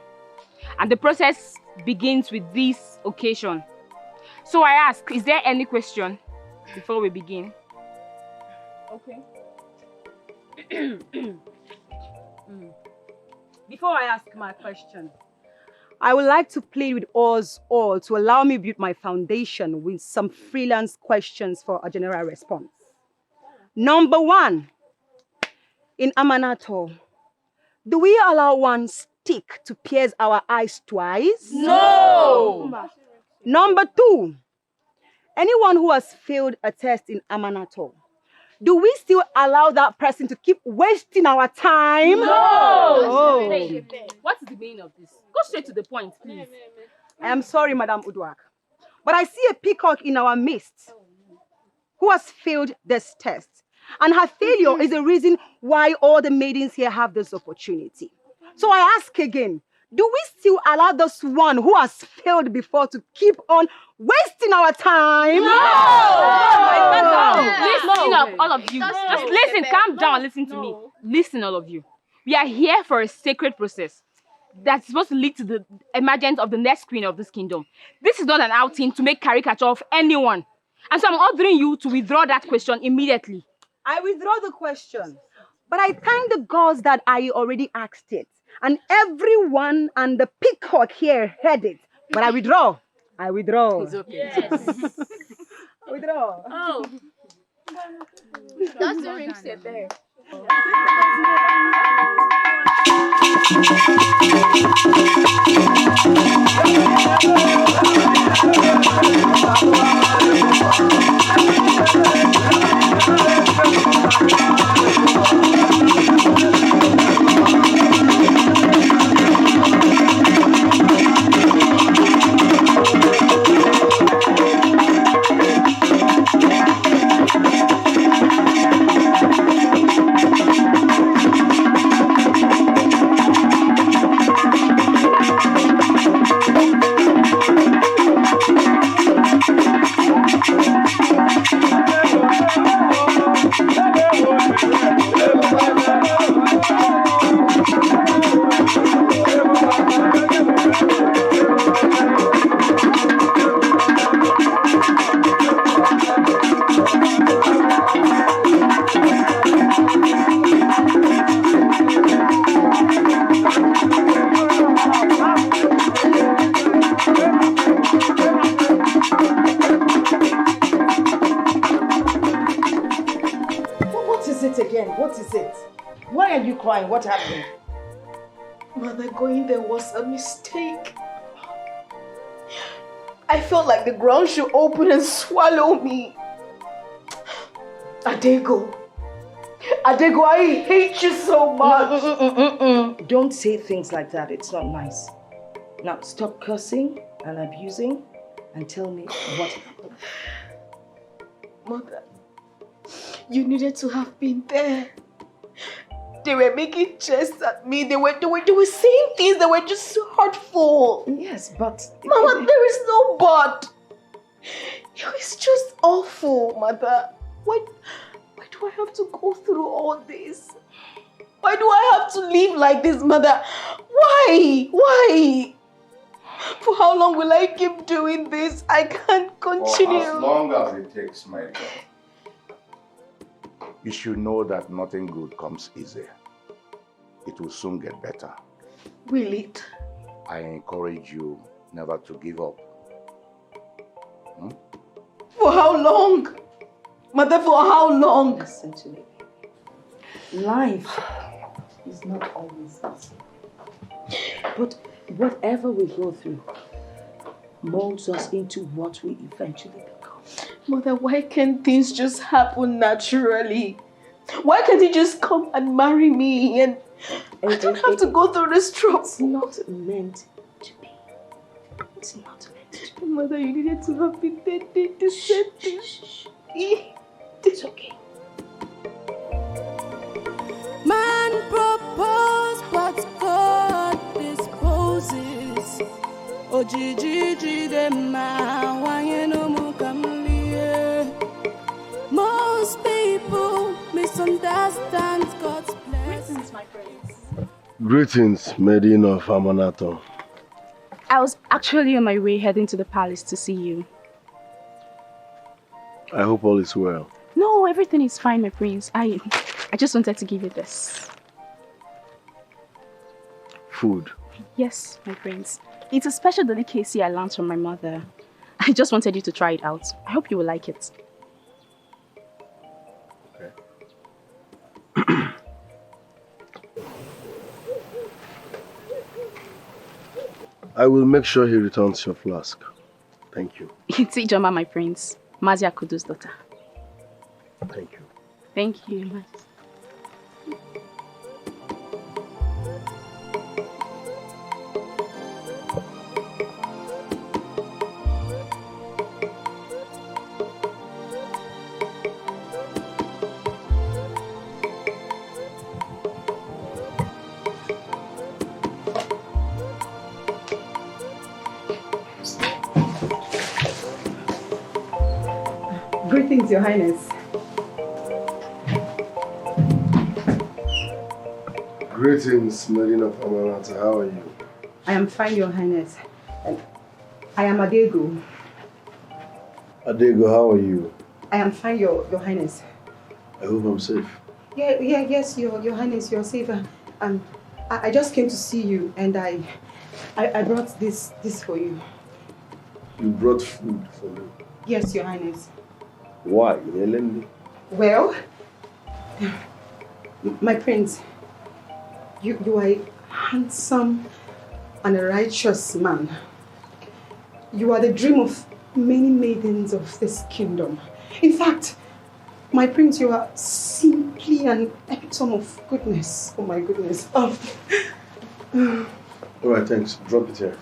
And the process begins with this occasion. So I ask, is there any question before we begin? Okay. Before I ask my question, I would like to plead with us all to allow me build my foundation with some freelance questions for a general response. Number 1, in Amanato, do we allow one stick to pierce our eyes twice? No! Number 2, anyone who has failed a test in Amanato, do we still allow that person to keep wasting our time? No! Oh. Hey, what is the meaning of this? Go straight to the point, please. I am sorry, Madam Uduak, but I see a peacock in our midst who has failed this test. And her failure is the reason why all the maidens here have this opportunity. So I ask again, do we still allow this one who has failed before to keep on wasting our time? Listen up, all of you. Just listen, calm down, listen to me. Listen, all of you. We are here for a sacred process that's supposed to lead to the emergence of the next queen of this kingdom. This is not an outing to make caricature of anyone. And so I'm ordering you to withdraw that question immediately. I withdraw the question. But I thank the gods that I already asked it. And everyone and the peacock here heard it. But I withdraw. I withdraw. It's okay. Yes. I withdraw. Oh. That's the ring set there. Crying. What happened? Mother, going there was a mistake. I felt like the ground should open and swallow me. Adego, I hate you so much. Don't say things like that. It's not nice. Now stop cursing and abusing and tell me what happened. Mother, you needed to have been there. They were making jests at me. They were saying things that were just so hurtful. Yes, but... Mama, there is no but. It's just awful, Mother. Why do I have to go through all this? Why do I have to live like this, Mother? Why? For how long will I keep doing this? I can't continue. For as long as it takes, my girl. You should know that nothing good comes easy. It will soon get better. Will it? I encourage you never to give up. For how long? Mother, for how long? Listen to me. Life is not always easy. But whatever we go through molds us into what we eventually become. Mother, why can't things just happen naturally? Why can't he just come and marry me and I don't have to go through this trouble? It's not meant to be. It's not meant to be. Mother, you needed to have been there to say this. It's okay. Man propose, but God disposes. Ugezu.J dem ma wanyeno mukamliye. Most people misunderstand God's blessings. Greetings, my friends. Greetings, Maiden of Amanato. I was actually on my way heading to the palace to see you. I hope all is well. No, everything is fine, my prince. I just wanted to give you this. Food. Yes, my prince. It's a special delicacy I learned from my mother. I just wanted you to try it out. I hope you will like it. Okay. I will make sure he returns your flask. Thank you. It's Ijoma, my prince. Mazia Kudu's daughter. Thank you. Thank you, Your Majesty. Greetings, Your Highness. Greetings, Maiden of Amaranta. How are you? I am fine, Your Highness. I am Adego. Adego, how are you? I am fine, Your Highness. I hope I'm safe. Yes, Your Highness, you're safe. I just came to see you, and I brought this for you. You brought food for me? Yes, Your Highness. Why? Eleni? Well, my prince, you are a handsome and a righteous man. You are the dream of many maidens of this kingdom. In fact, my prince, you are simply an epitome of goodness. Oh my goodness. Oh. Alright, thanks. Drop it here.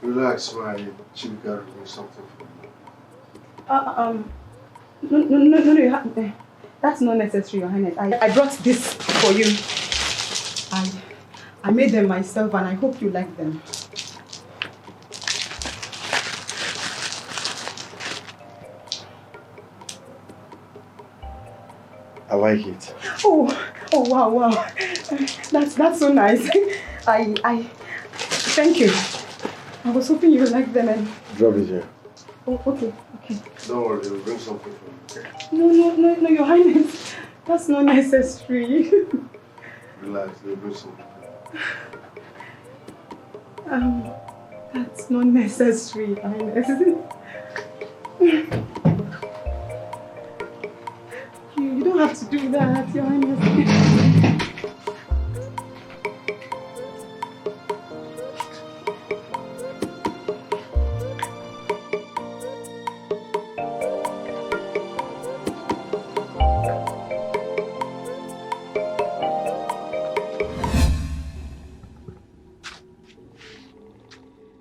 Relax, my chief got to do something for you. No, that's not necessary, Your Highness. I brought this for you. I made them myself, and I hope you like them. I like it. Oh, wow. That's so nice. I thank you. I was hoping you would like them. And drop it here. Oh, okay. Don't worry, we'll bring something for you, okay? No, Your Highness. That's not necessary. Relax, we'll bring something for you. That's not necessary, Your Highness. You don't have to do that, Your Highness.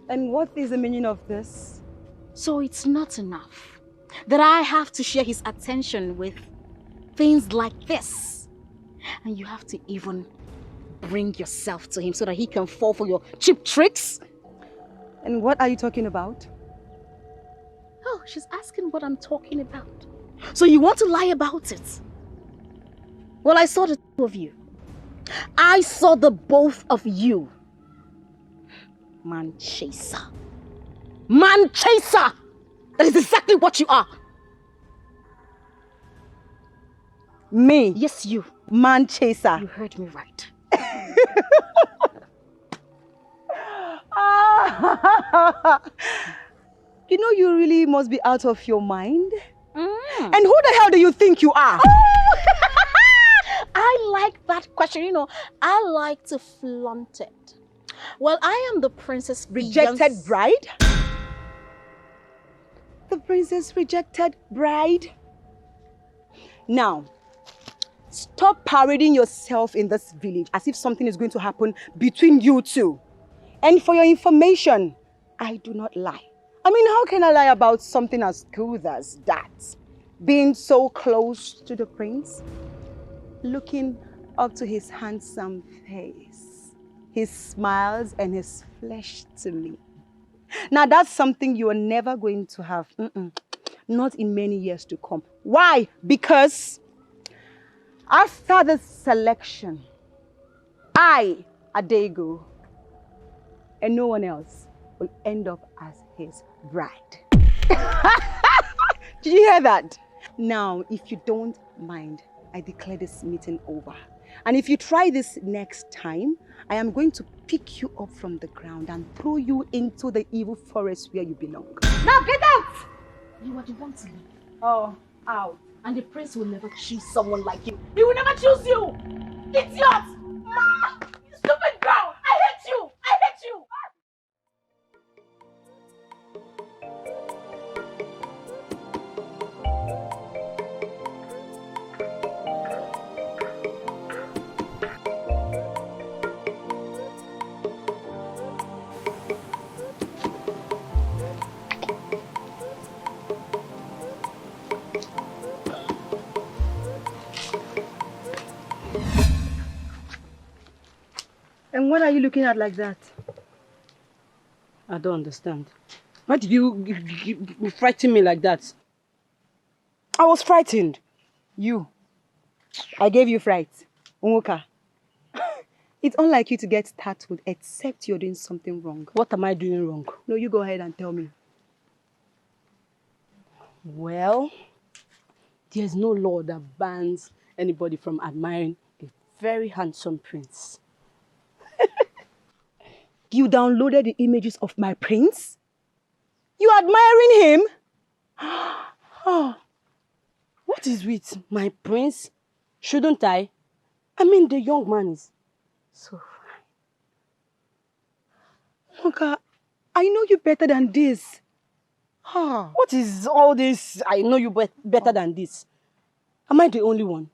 And what is the meaning of this? So it's not enough that I have to share his attention with things like this. And you have to even bring yourself to him so that he can fall for your cheap tricks. And what are you talking about? Oh, she's asking what I'm talking about. So you want to lie about it? Well, I saw the two of you. I saw the both of you. Man chaser. Man chaser! That is exactly what you are. Me? Yes, you. Man chaser. You heard me right. You know, you really must be out of your mind. And who the hell do you think you are? Oh! I like that question. You know, I like to flaunt it. Well, I am the princess rejected bride? The princess rejected bride? Now, stop parading yourself in this village as if something is going to happen between you two. And for your information, I do not lie. I mean, how can I lie about something as good as that? Being so close to the prince, looking up to his handsome face, his smiles and his flesh to me. Now that's something you are never going to have. Not in many years to come. Why? Because after the selection, I, Adego, and no one else will end up as his bride. Did you hear that? Now, if you don't mind, I declare this meeting over. And if you try this next time, I am going to pick you up from the ground and throw you into the evil forest where you belong. Now get out! You are the one to leave. Oh, out. And the prince will never choose someone like you. He will never choose you! Idiot! You stupid girl! I hate you! I hate you! And what are you looking at like that? I don't understand. Why did you frighten me like that? I was frightened. You. I gave you fright. Unwoka. It's unlike you to get startled except you're doing something wrong. What am I doing wrong? No, you go ahead and tell me. Well, there's no law that bans anybody from admiring a very handsome prince. You downloaded the images of my prince? You admiring him? Oh, what is with my prince? Shouldn't I? I mean, the young man is so fine. Unwoka, I know you better than this. What is all this? I know you better than this. Am I the only one?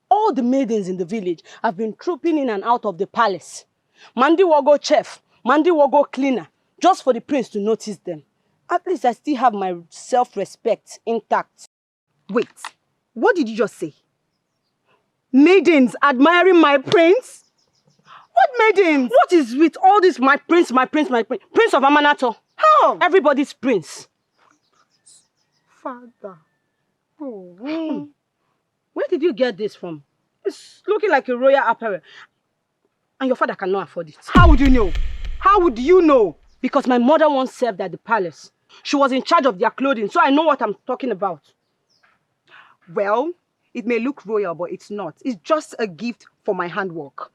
All the maidens in the village have been trooping in and out of the palace. Mandi Wogo chef, Mandi Wogo cleaner, just for the prince to notice them. At least I still have my self-respect intact. Wait, what did you just say? Maidens admiring my prince? What maidens? What is with all this my prince, my prince, my prince? Prince of Amanato. How? Everybody's prince. Father. Oh. Where did you get this from? It's looking like a royal apparel. And your father cannot afford it. How would you know? How would you know? Because my mother once served at the palace. She was in charge of their clothing, so I know what I'm talking about. Well, it may look royal, but it's not. It's just a gift for my handwork.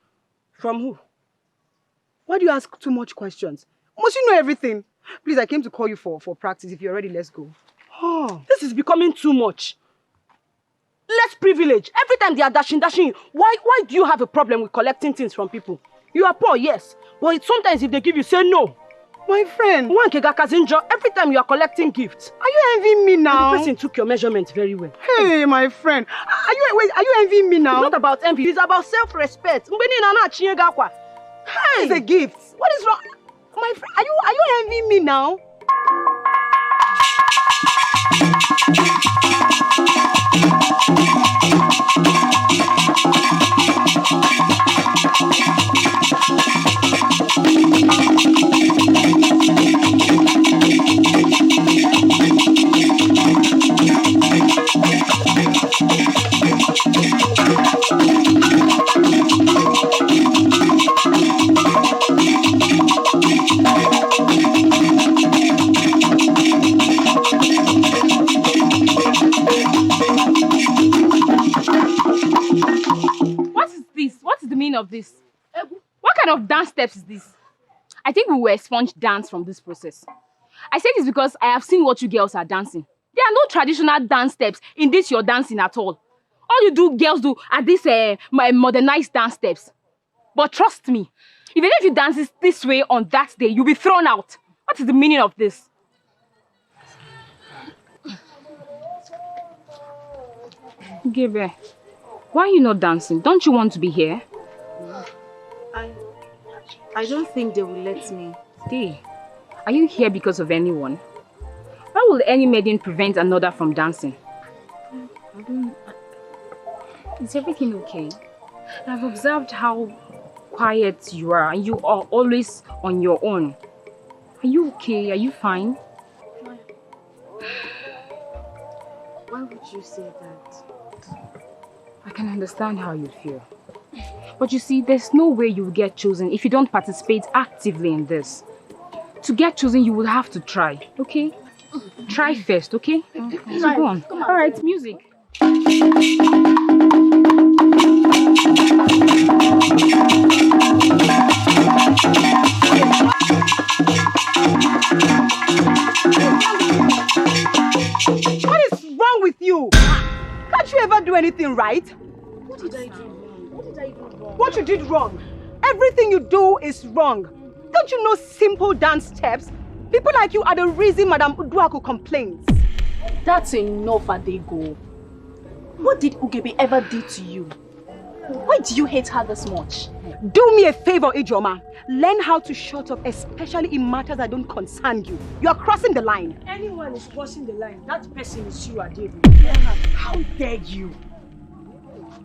From who? Why do you ask too much questions? Must you know everything? Please, I came to call you for practice. If you're ready, let's go. Oh, this is becoming too much. Less privilege. Every time they are dashing. Why do you have a problem with collecting things from people? You are poor, yes. But sometimes if they give you, say no. My friend. Every time you are collecting gifts. Are you envying me now? And the person took your measurement very well. Hey, my friend. Are you envying me now? It's not about envy. It's about self-respect. Hey, it's a gift. What is wrong? My friend, are you envying me now? Of this. What kind of dance steps is this? I think we will expunge dance from this process. I say this because I have seen what you girls are dancing. There are no traditional dance steps in this you're dancing at all. All you girls do are these my modernized dance steps. But trust me, even if you dance this way on that day, you'll be thrown out. What is the meaning of this? Ebere, why are you not dancing? Don't you want to be here? I don't think they will let me. Stay. Are you here because of anyone? Why will any maiden prevent another from dancing? Is everything okay? I've observed how quiet you are and you are always on your own. Are you okay? Are you fine? Why would you say that? I can understand how you feel. But you see, there's no way you will get chosen if you don't participate actively in this. To get chosen, you will have to try, okay? Try first, okay? So go on. All right, music. What is wrong with you? Can't you ever do anything right? What did I do? What you did wrong? Everything you do is wrong. Don't you know simple dance steps? People like you are the reason Madam Uduaku complains. That's enough, Adego. What did Ugebe ever do to you? Why do you hate her this much? Do me a favor, Ijoma. Learn how to shut up, especially in matters that don't concern you. You are crossing the line. Anyone is crossing the line, that person is you, Adego. How dare you?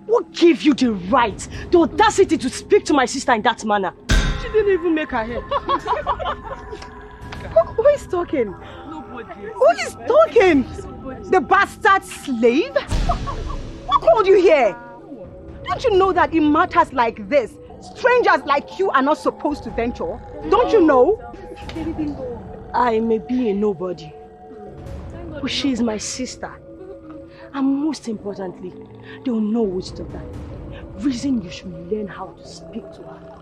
What gave you the right, the audacity to speak to my sister in that manner? She didn't even make her head. Who is talking? Nobody. Who is talking? The bastard slave? Who called you here? Don't you know that in matters like this, strangers like you are not supposed to venture? Don't you know? I may be a nobody, but she is my sister. And most importantly, they will know wisdom that reason you should learn how to speak to her.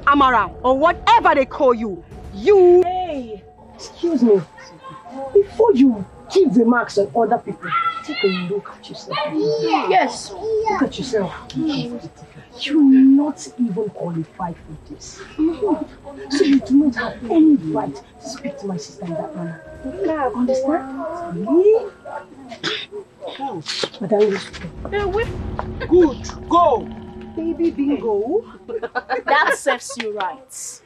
Amara, or whatever they call you, you... Hey, excuse me. Before you give remarks on other people, take a look at yourself. Yes. Look at yourself. You're not even qualified for this. So you do not have any right to speak to my sister in that manner. Understand? Me? Madam, good. Go. Baby bingo. That serves you right.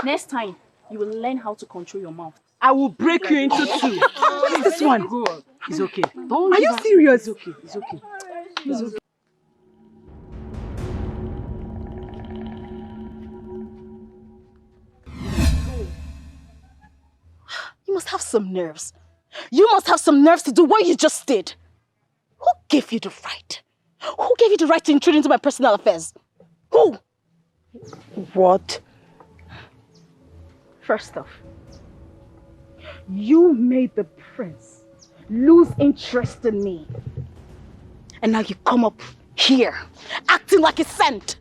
Next time, you will learn how to control your mouth. I will break you into two. What is this one? Good. It's okay. Are you serious? It's okay. It's okay. It's okay. You must have some nerves. You must have some nerves to do what you just did. Who gave you the right? Who gave you the right to intrude into my personal affairs? Who? What? First off, you made the prince lose interest in me. And now you come up here, acting like a saint,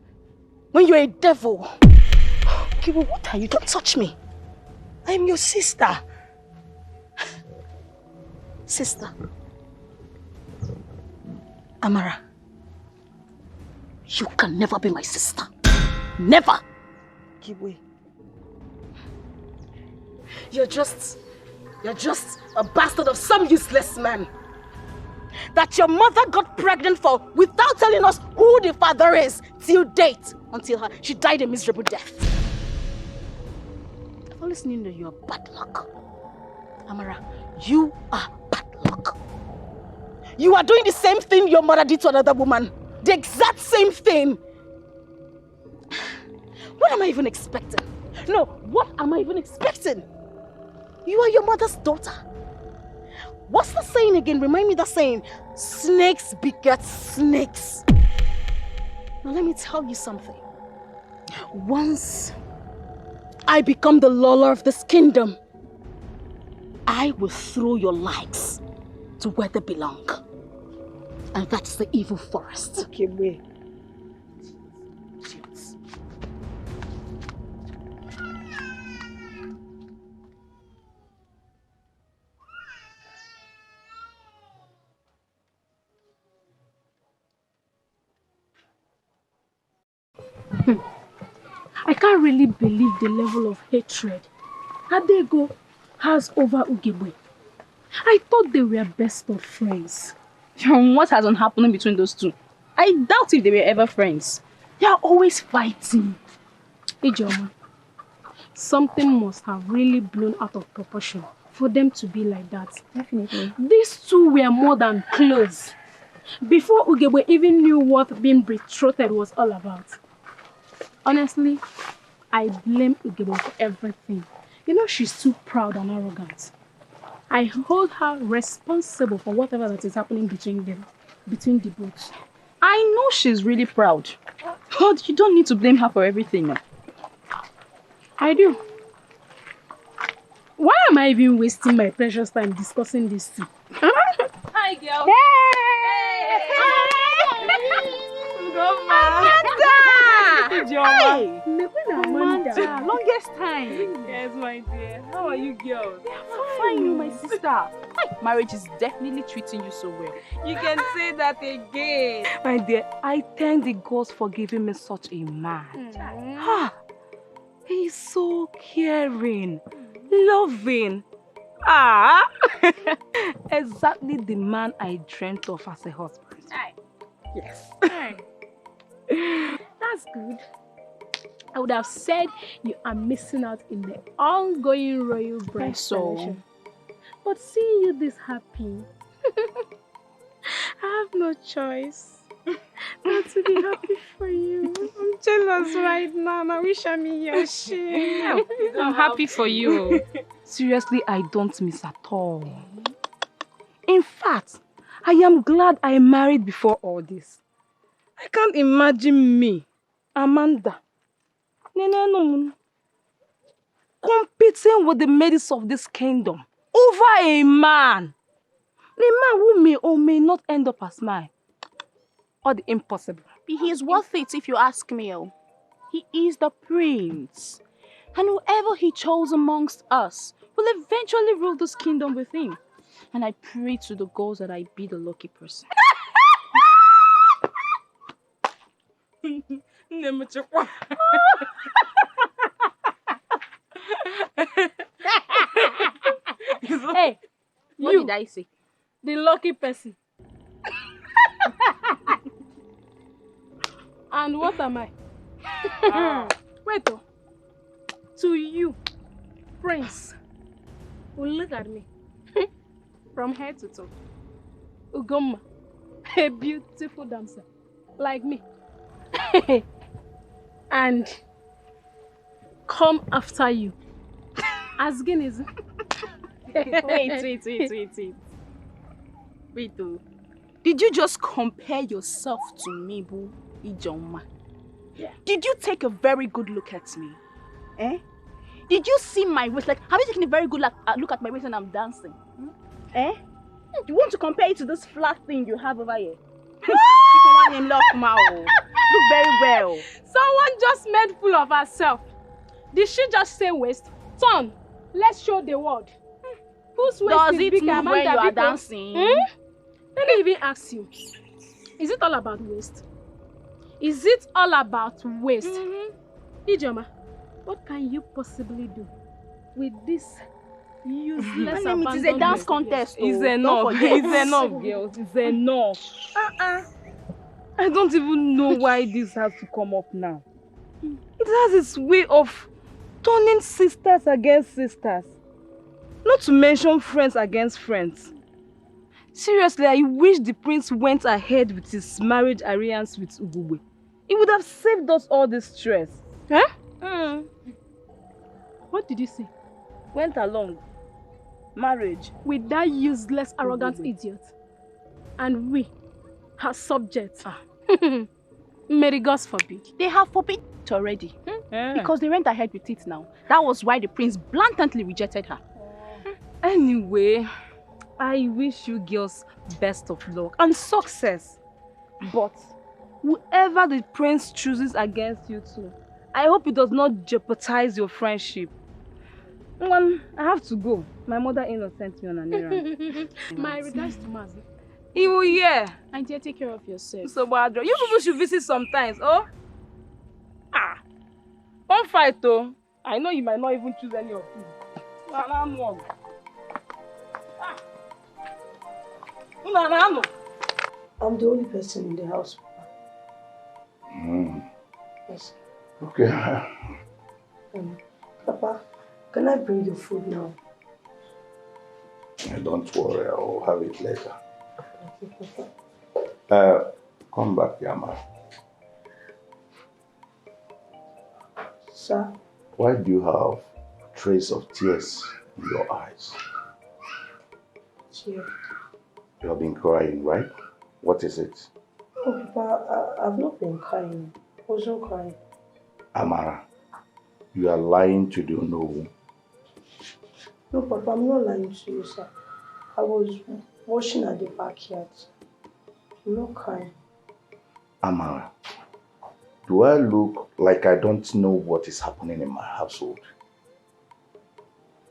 when you're a devil. Okay, well, what are you? Don't touch me. I'm your sister. Sister. Amara, you can never be my sister. Never. Kiwe. You're just a bastard of some useless man that your mother got pregnant for without telling us who the father is till date, until she died a miserable death. I've always known that you're bad luck. Amara, you are bad luck. You are doing the same thing your mother did to another woman. The exact same thing. What am I even expecting? No, what am I even expecting? You are your mother's daughter. What's the saying again? Remind me the saying. Snakes beget snakes. Now let me tell you something. Once I become the ruler of this kingdom, I will throw your lives to where they belong. And that's the evil forest. Okay, wait. I can't really believe the level of hatred Adego has over Ugegbe. I thought they were best of friends. What has been happening between those two? I doubt if they were ever friends. They are always fighting. Ijoma, something must have really blown out of proportion for them to be like that. Definitely. These two were more than close. Before Ugegbe even knew what being betrothed was all about. Honestly, I blame Ugegbe for everything. You know, she's too proud and arrogant. I hold her responsible for whatever that is happening between them, between the both. I know she's really proud, but you don't need to blame her for everything now. I do. Why am I even wasting my precious time discussing this thing? Hi, girl. Hey! Amanda! Longest time. Yes, my dear. How are you, girls? Fine, you, my sister. Marriage is definitely treating you so well. You can say that again. My dear, I thank the gods for giving me such a man. He's so caring, loving. Exactly the man I dreamt of as a husband. Yes. That's good. I would have said you are missing out in the ongoing royal bride celebration. But seeing you this happy, I have no choice. glad to be happy for you. I'm jealous right now. I wish I'm in your shoes. I'm happy for you. Seriously, I don't miss at all. In fact, I am glad I married before all this. I can't imagine me, Amanda, competing with the maidens of this kingdom over a man. A man who may or may not end up as mine. Or the impossible. He is worth it if you ask me. He is the prince. And whoever he chose amongst us will eventually rule this kingdom with him. And I pray to the gods that I be the lucky person. Hey, what you, did I say? the lucky person. And what am I? Wait, to you, Prince, well, look at me. From head to toe. Ugoma, a beautiful dancer, like me. And come after you. As Guinness. Wait. Wait, though. Did you just compare yourself to me, Boo Ijoma? Yeah. Did you take a very good look at me? Eh? Did you see my waist? Like, have you taken a very good look at my waist when I'm dancing? Eh? You want to compare it to this flat thing you have over here? Look very well. Someone just made fool of herself. Did she just say waist? Son, let's show the world. Whose waist Does is it bigger, move when you are Amanda, dancing? Let me even ask you. Is it all about waist? Is it all about waist? Ijoma, what can you possibly do with this useless It is a dance contest. It's Don't enough. forget. It's enough, girls. It's enough. I don't even know why this has to come up now. It has its way of turning sisters against sisters. Not to mention friends against friends. Seriously, I wish the prince went ahead with his marriage alliance with Ugugbe. It would have saved us all this stress. Huh? What did you say? Went along. Marriage. With that useless, arrogant idiot. And we, her subjects. May the gods forbid. They have forbidden it already. Because they went ahead with it now. That was why the prince blatantly rejected her. Anyway, I wish you girls best of luck and success. But whoever the prince chooses against you two, I hope it does not jeopardize your friendship. I have to go. My mother-in-law sent me on an errand. My regards to Mazi. He will hear. And dear, take care of yourself. So bad. You people should visit sometimes, oh? Don't fight, though. I know you might not even choose any of these. I'm wrong. I'm the only person in the house. Yes. Okay. Papa, can I bring your food now? Don't worry, I'll have it later. Okay, Papa. Come back, Yama. Sir? Why do you have trace of tears in your eyes? Tears. You have been crying, right? What is it? Oh, Papa, I've not been crying. I wasn't crying. Amara, you are lying to the no. No, Papa, I'm not lying to you, sir. I was washing at the backyard. I'm not crying. Amara, do I look like I don't know what is happening in my household?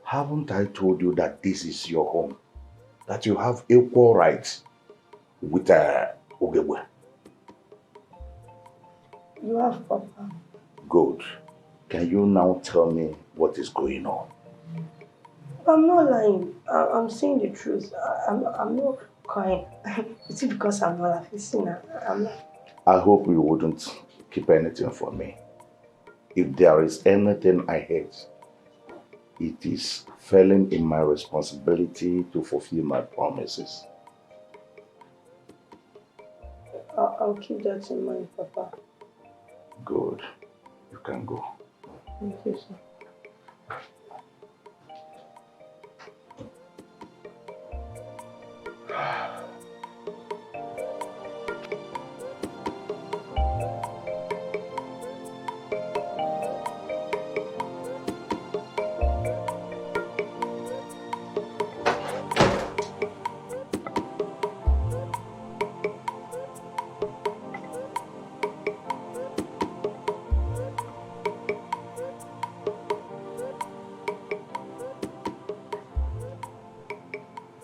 Haven't I told you that this is your home? That you have equal rights with Ugebu? You have, Papa. Good. Can you now tell me what is going on? I'm not lying. I'm saying the truth. I'm not crying. Is it because I'm not laughing? I'm not. I hope you wouldn't keep anything from me. If there is anything I hate, it is failing in my responsibility to fulfill my promises. I I'll keep that in mind, Papa. Good. You can go. Thank you, sir.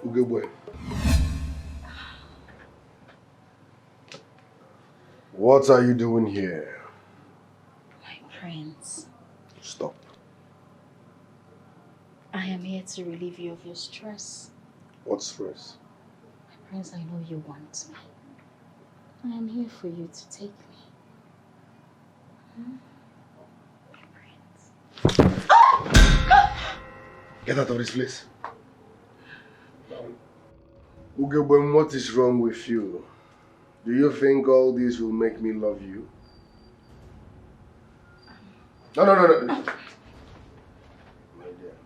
Ugebu. What are you doing here? My prince. Stop. I am here to relieve you of your stress. What stress? My prince, I know you want me. I am here for you to take me. My prince. Get out of this place. Ugebu, what is wrong with you? Do you think all this will make me love you? No. My dear.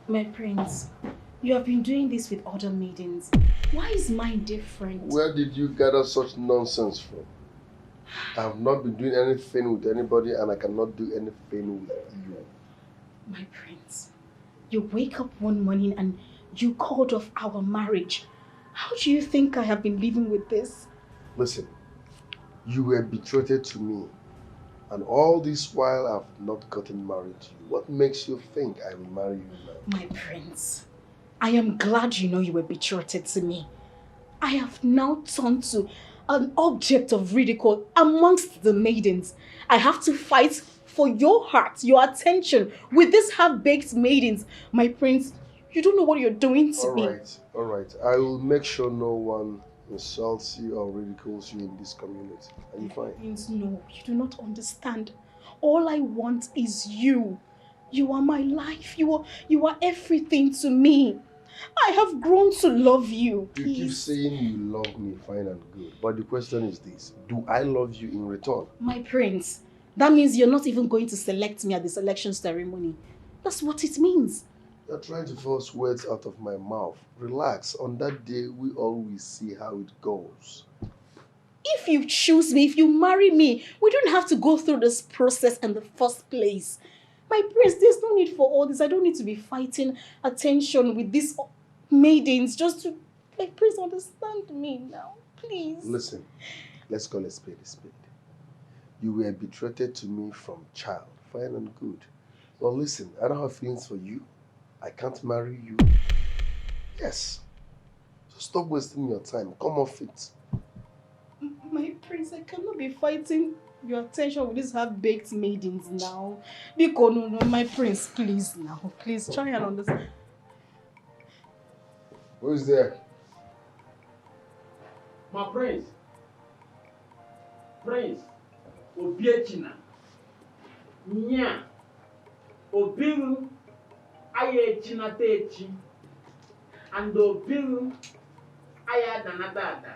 My prince, you have been doing this with other maidens. Why is mine different? Where did you gather such nonsense from? I have not been doing anything with anybody and I cannot do anything with you. My prince, you wake up one morning and you called off our marriage. How do you think I have been living with this? Listen, you were betrothed to me, and all this while I've not gotten married to you. What makes you think I will marry you now? My prince, I am glad you know you were betrothed to me. I have now turned to an object of ridicule amongst the maidens. I have to fight for your heart, your attention with these half-baked maidens. My prince, you don't know what you're doing to me. All right. I will make sure no one insults you or ridicules you in this community. Are you fine? Prince, no, you do not understand. All I want is you. You are my life. You are everything to me. I have grown to love you. You keep saying you love me, fine and good. But the question is this: do I love you in return? My prince, that means you're not even going to select me at the selection ceremony. That's what it means. You're trying to force words out of my mouth. Relax. On that day, we always see how it goes. If you choose me, if you marry me, we don't have to go through this process in the first place. My prince, there's no need for all this. I don't need to be fighting attention with these maidens just to... My prince, understand me now, please. Listen, let's call a spade a spade. You were betrothed to me from child, fine and good. Well, listen, I don't have feelings for you. I can't marry you. Yes. So stop wasting your time. Come off it. My prince, I cannot be fighting your attention with these half-baked maidens now. Because no, my prince, please now. Please try and understand. Who is there? My prince. Prince. Obiechina. Nya. Obiru. Aye chinatechi. And Obiru. Aya danadada.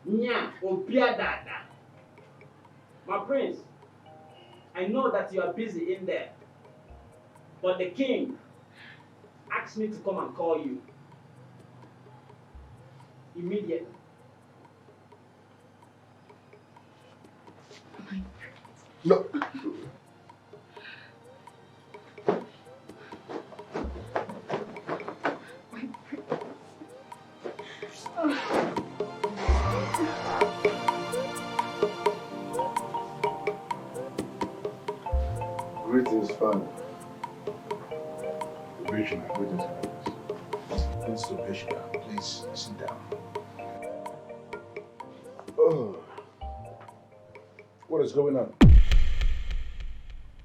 Nya. Obiadada. My prince, I know that you are busy in there, but the king asked me to come and call you immediately. No. Greetings, father. Greetings, Prince Tobeshka, please sit down. Oh. What is going on?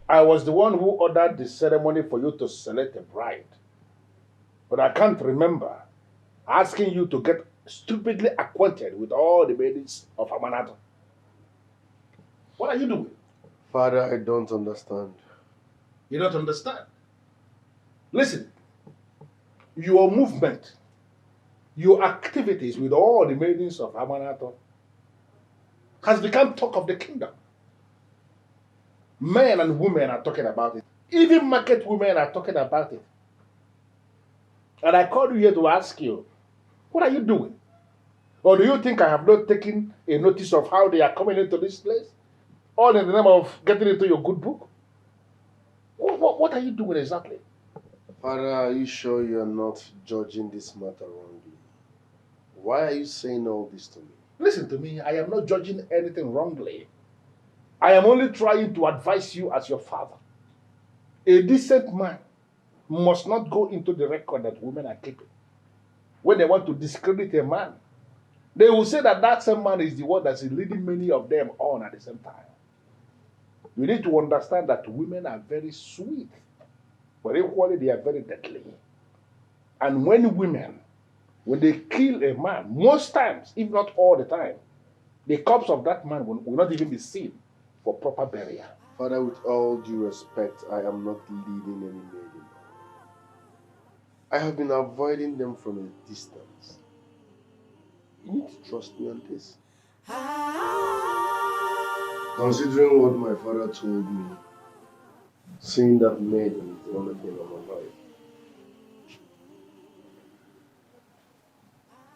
I was the one who ordered the ceremony for you to select a bride. But I can't remember asking you to get stupidly acquainted with all the maidens of Amanata. What are you doing? Father, I don't understand. You don't understand? Listen, your movement your activities with all the maidens of Amanato has become talk of the kingdom. Men and women are talking about it. Even market women are talking about it. And I called you here to ask you, what are you doing? Or do you think I have not taken a notice of how they are coming into this place? All in the name of getting into your good book? What are you doing exactly? Father, are you sure you are not judging this matter wrongly? Why are you saying all this to me? Listen to me, I am not judging anything wrongly. I am only trying to advise you as your father. A decent man must not go into the record that women are keeping. When they want to discredit a man, they will say that that same man is the one that's leading many of them on at the same time. You need to understand that women are very sweet, but equally they are very deadly. And when they kill a man, most times, if not all the time, the corpse of that man will not even be seen for proper burial. Father, with all due respect, I am not leading any maiden. I have been avoiding them from a distance. You need to trust me on this. Considering what my father told me, seeing that maiden is the only thing on my life.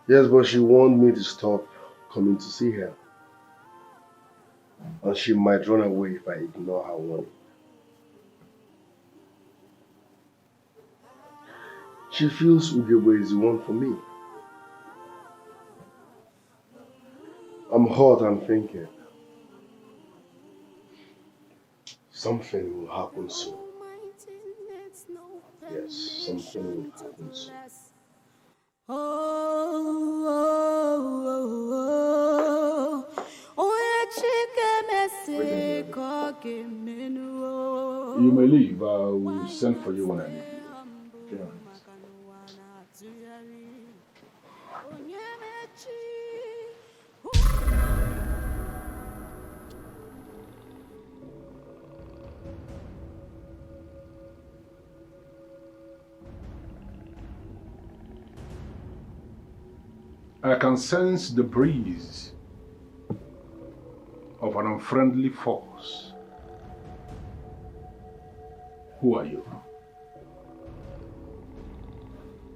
Yes, but she warned me to stop coming to see her. And she might run away if I ignore her warning. She feels Ugezu is the one for me. I'm hot and thinking something will happen soon. Yes, something will happen soon. You may leave. I will send for you when I need you. Okay. I can sense the breeze of an unfriendly force. Who are you?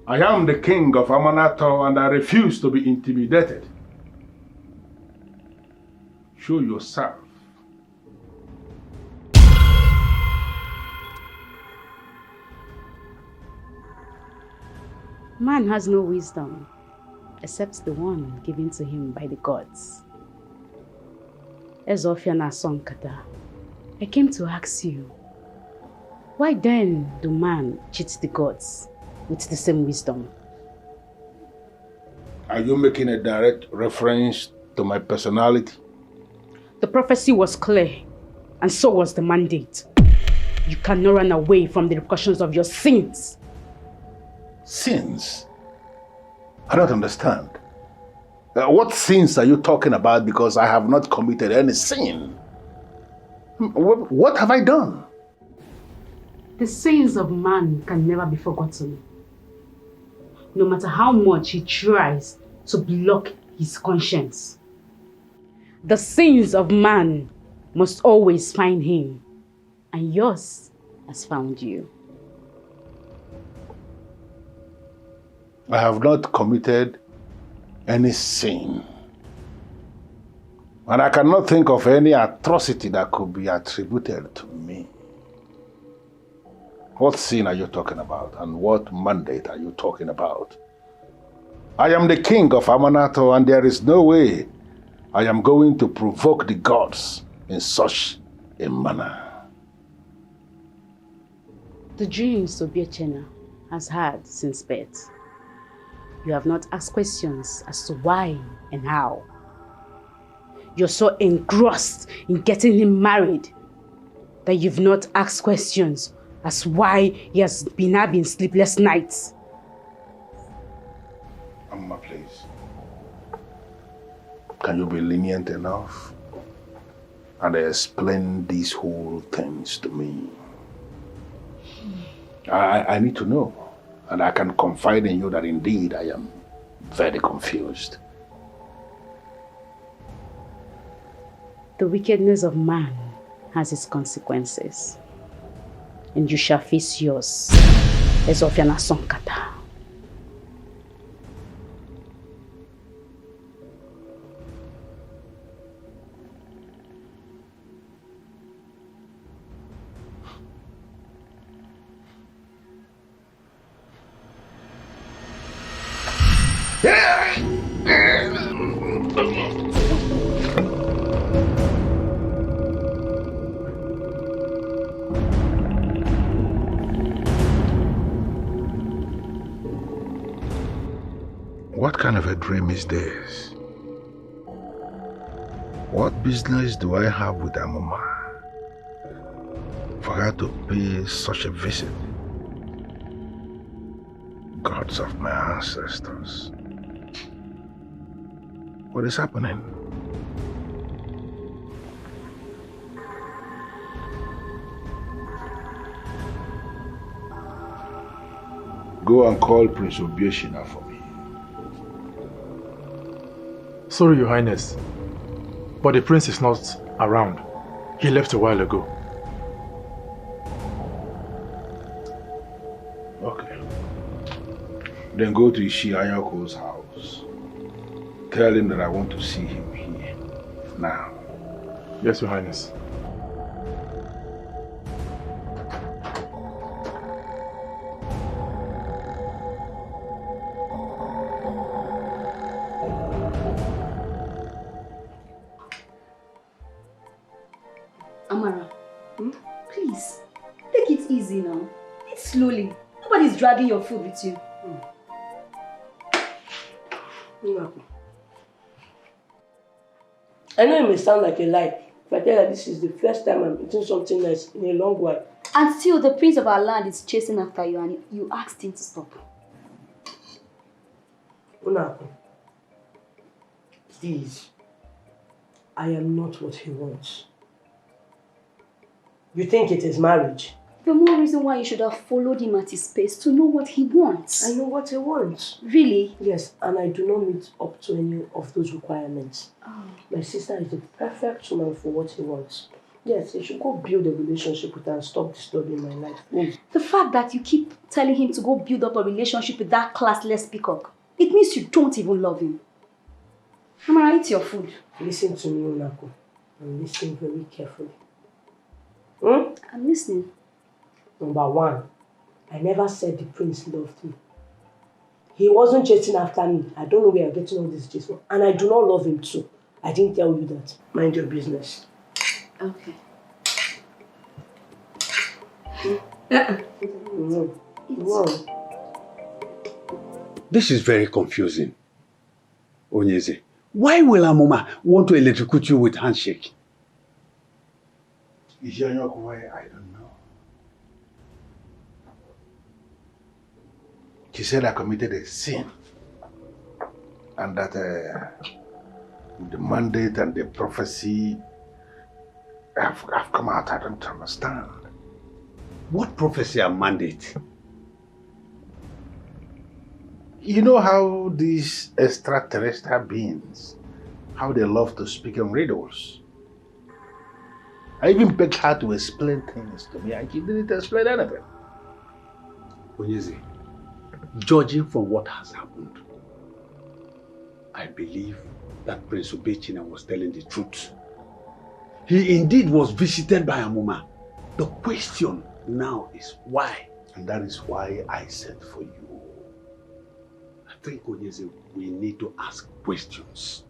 I am the king of Amanato and I refuse to be intimidated. Show yourself. Man has no wisdom except the one given to him by the gods. Ezofiana Sonkata, I came to ask you, why then do man cheat the gods with the same wisdom? Are you making a direct reference to my personality? The prophecy was clear, and so was the mandate. You cannot run away from the repercussions of your sins. Sins? I don't understand. What sins are you talking about? Because I have not committed any sin. What have I done? The sins of man can never be forgotten. No matter how much he tries to block his conscience. The sins of man must always find him, and yours has found you. I have not committed any sin. And I cannot think of any atrocity that could be attributed to me. What sin are you talking about? And what mandate are you talking about? I am the king of Amanato, and there is no way I am going to provoke the gods in such a manner. The dreams Ugezu.J has had since birth. You have not asked questions as to why and how. You're so engrossed in getting him married that you've not asked questions as why he has been having sleepless nights. Amma, please. Can you be lenient enough and explain these whole things to me? I need to know, and I can confide in you that indeed I am very confused. The wickedness of man has its consequences. And you shall face yours. As of Yana Sonkata. What kind of a dream is this? What business do I have with Amuma for her to pay such a visit? Gods of my ancestors. What is happening? Go and call Prince Obieshina for me. Sorry, Your Highness, but the prince is not around. He left a while ago. Okay. Then go to Ishi Ayako's house. Tell him that I want to see him here. Now. Yes, Your Highness. Amara, please, take it easy now. Eat slowly. Nobody's dragging your food with you. I know it may sound like a lie if I tell you that this is the first time I'm eating something nice in a long while. And still, the prince of our land is chasing after you and you asked him to stop. Unaku, please, I am not what he wants. You think it is marriage? The more reason why you should have followed him at his pace to know what he wants. I know what he wants. Really? Yes, and I do not meet up to any of those requirements. Oh. My sister is the perfect woman for what he wants. Yes, he should go build a relationship with her and stop disturbing my life. Please. The fact that you keep telling him to go build up a relationship with that classless peacock, it means you don't even love him. Amara, eat your food. Listen to me, Unako, and listen very carefully. I'm listening. Number one, I never said the prince loved me. He wasn't chasing after me. I don't know where you're getting all this chase from. And I do not love him too. I didn't tell you that. Mind your business. Okay. No. This is very confusing. Onyeze, why will Amuma want to electrocute you with handshake? I don't know. She said I committed a sin and that the mandate and the prophecy have come out. I don't understand. What prophecy and mandate? You know how these extraterrestrial beings, how they love to speak in riddles. I even begged her to explain things to me and she didn't explain anything. Onyeze, judging from what has happened, I believe that Prince Obechina was telling the truth. He indeed was visited by Amuma. The question now is why? And that is why I sent for you. I think, Onyeze, we need to ask questions.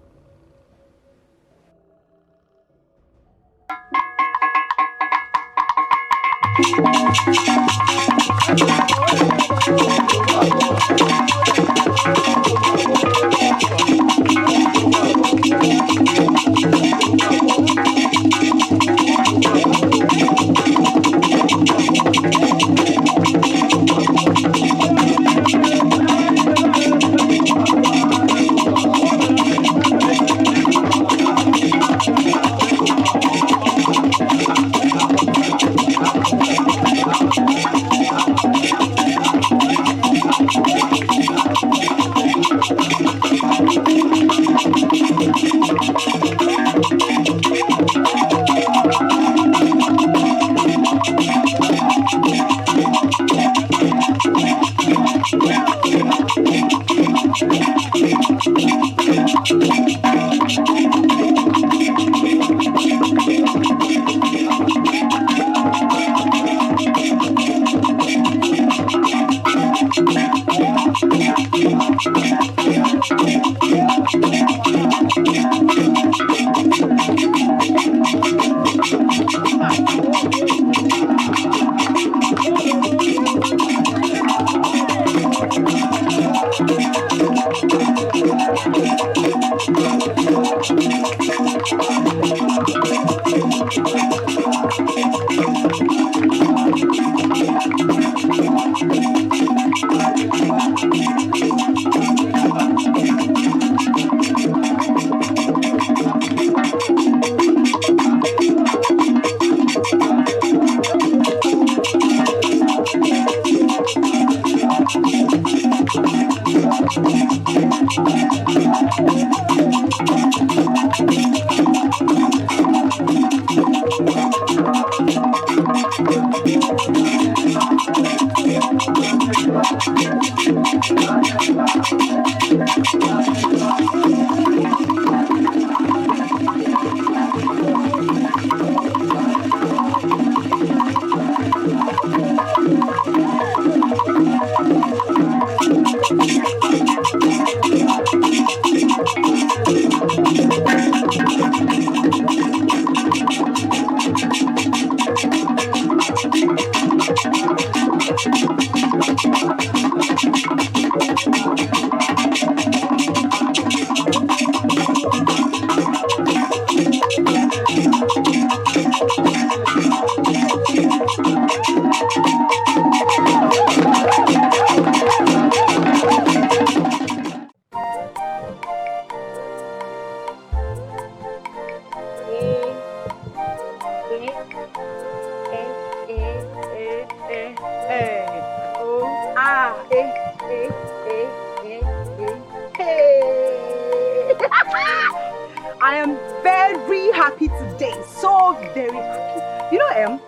I am very happy today. So very happy. You know,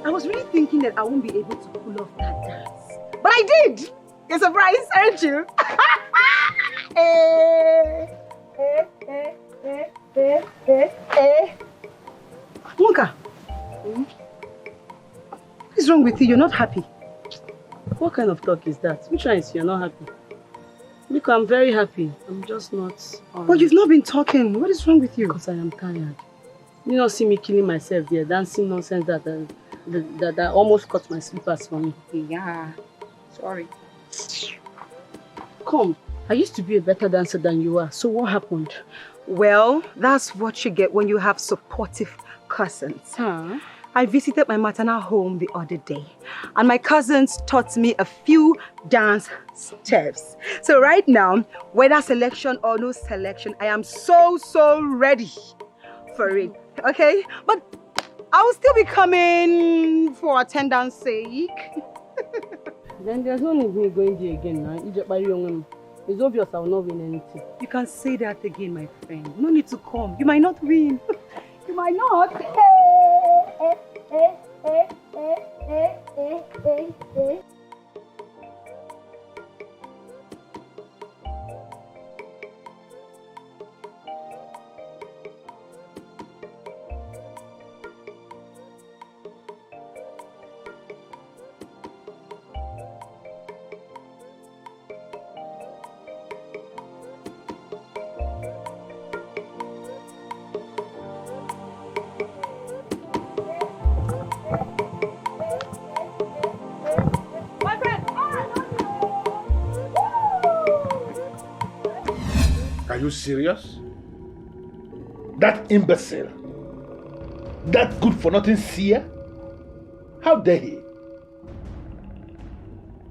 I was really thinking that I won't be able to pull off that dance. But I did! You're surprised, aren't you? Monka, what is wrong with you? You're not happy. What kind of talk is that? Which one is you're not happy? Look, I'm very happy. I'm just not... But you've not been talking. What is wrong with you? Because I am tired. You not see me killing myself there, dancing nonsense that almost cut my slippers for me. Yeah, sorry. Come, I used to be a better dancer than you are. So what happened? Well, that's what you get when you have supportive cousins. Huh? I visited my maternal home the other day and my cousins taught me a few dance steps. So right now, whether selection or no selection, I am so ready for it, okay? But I will still be coming for attendance sake. Then there's no need me going there again now. It's obvious I will not win anything. You can say that again, my friend. No need to come. You might not win. You might not. Are you serious? That imbecile? That good-for-nothing seer? How dare he?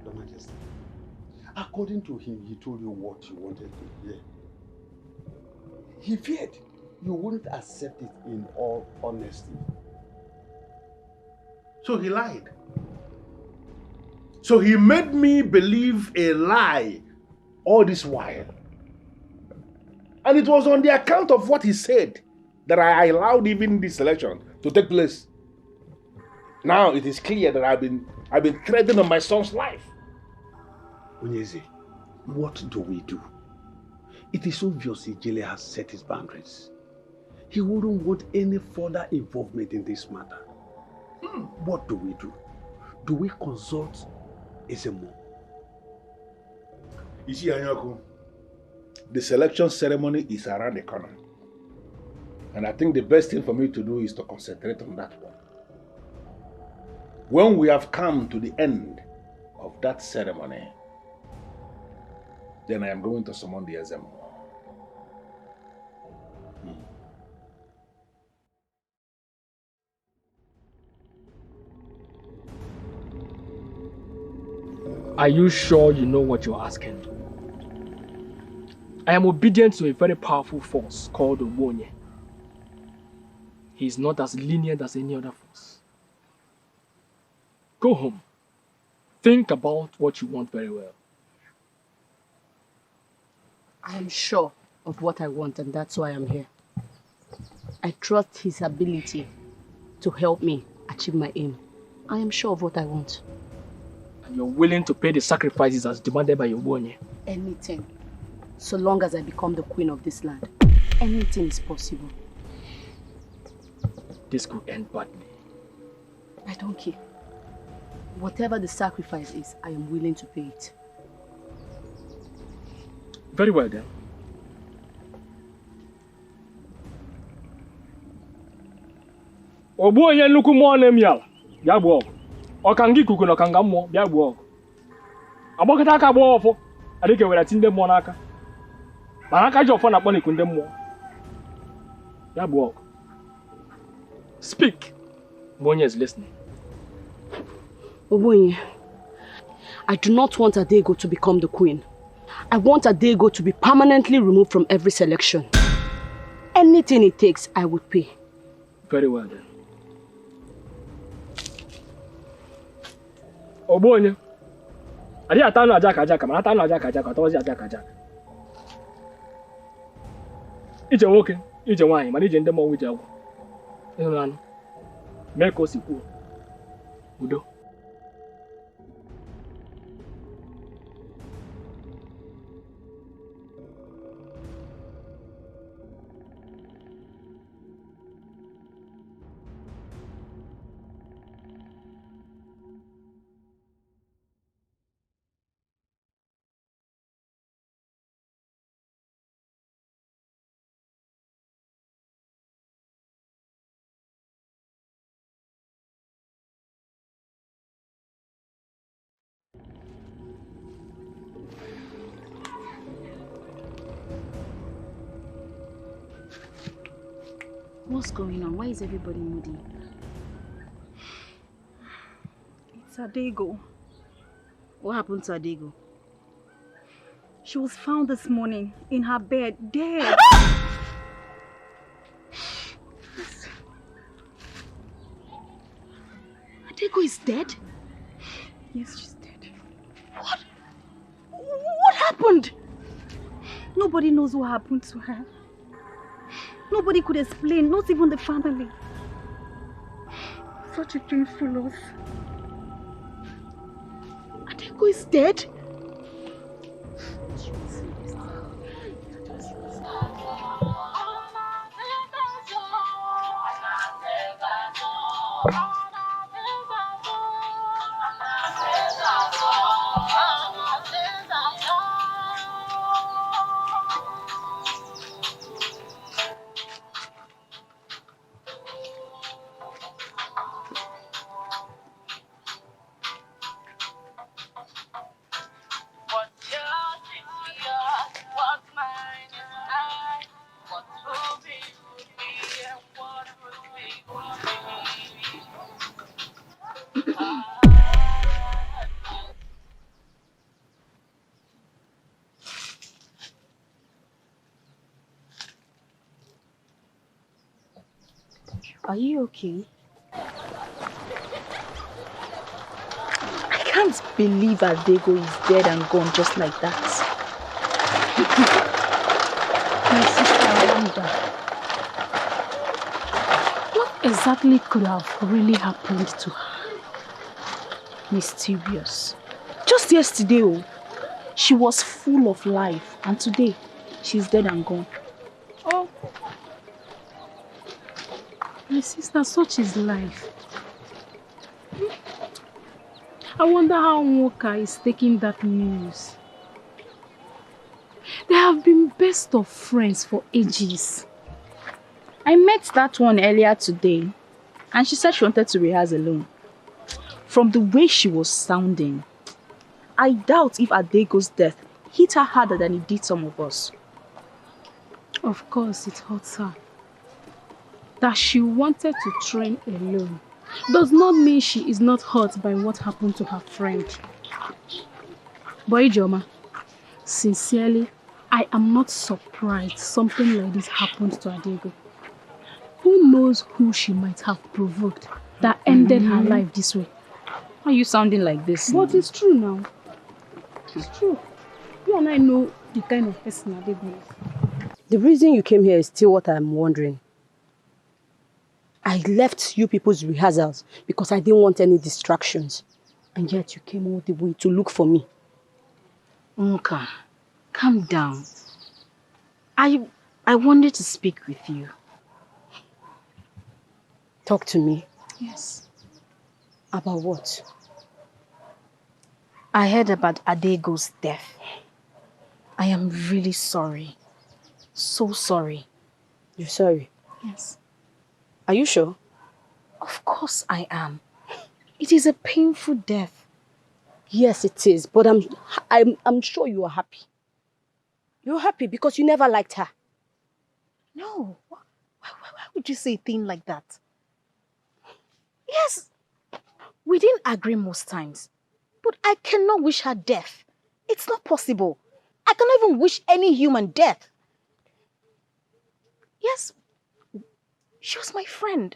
Your Majesty, according to him, he told you what you wanted to hear. He feared you wouldn't accept it in all honesty. So he lied. So he made me believe a lie all this while. And it was on the account of what he said that I allowed even this election to take place. Now it is clear that I've been threatening on my son's life. Ugezu, what do we do? It is obvious Ijele has set his boundaries. He wouldn't want any further involvement in this matter. What do we do? Do we consult Ezemo? Ichi Anyoku, the selection ceremony is around the corner. And I think the best thing for me to do is to concentrate on that one. When we have come to the end of that ceremony, then I am going to summon the Ezemo. Are you sure you know what you're asking? I am obedient to a very powerful force called Obonye. He is not as lenient as any other force. Go home. Think about what you want very well. I am sure of what I want, and that's why I'm here. I trust his ability to help me achieve my aim. I am sure of what I want. And you're willing to pay the sacrifices as demanded by Obonye? Anything. So long as I become the queen of this land. Anything is possible. This could end badly. I don't care. Whatever the sacrifice is, I am willing to pay it. Very well then. Obonye nnukwu mmụọ na-emi ala, bịa gbuo ọgụ. Ọkanga ikuku na ọkanga mmụọ, bịa gbuo ọgụ. Agbakọta aka gbuo ọfọ, adịka were ati ndị mmụọ n'aka. Mana aka ji ọfọ na-akpọ n'iku ndị mmụọ. Bịa gbuo ọgụ. Speak. Obonye is listening. Obonye, I do not want Adego to become the queen. I want Adego to be permanently removed from every selection. Anything it takes, I would pay. Very well then. Obonye. Adi atanu ajaka, mana atanu ajaka, tozi ajaka. Ije nwoke, ije nwaanyị, mana ije ndị mmọnwụ ije agwụ. Ịhụnanụ, mee ka o si kwuo. Udo. What's going on? Why is everybody moody? It's Adego. What happened to Adego? She was found this morning in her bed, dead. Adego is dead? Yes, she's dead. What? What happened? Nobody knows what happened to her. Nobody could explain, not even the family. Such a painful loss. Adego is dead? Are you okay? I can't believe Adego is dead and gone just like that. My sister, I wonder. What exactly could have really happened to her? Mysterious. Just yesterday, she was full of life, and today, she's dead and gone. Oh. My sister, such is life. I wonder how Nwoka is taking that news. They have been best of friends for ages. I met that one earlier today, and she said she wanted to rehearse alone. From the way she was sounding, I doubt if Adego's death hit her harder than it did some of us. Of course, it hurts her. That she wanted to train alone does not mean she is not hurt by what happened to her friend. But Ijoma, sincerely, I am not surprised something like this happened to Adego. Who knows who she might have provoked that ended her life this way? Why are you sounding like this? But it's true now. It's true. You and I know the kind of person Adego is. The reason you came here is still what I'm wondering. I left you people's rehearsals because I didn't want any distractions. And yet you came all the way to look for me. Nwoka, calm down. I wanted to speak with you. Talk to me. Yes. About what? I heard about Adego's death. I am really sorry. So sorry. You're sorry? Yes. Are you sure? Of course I am. It is a painful death. Yes, it is. But I'm sure you are happy. You're happy because you never liked her. No. Why would you say a thing like that? Yes, we didn't agree most times. But I cannot wish her death. It's not possible. I cannot even wish any human death. Yes, she was my friend.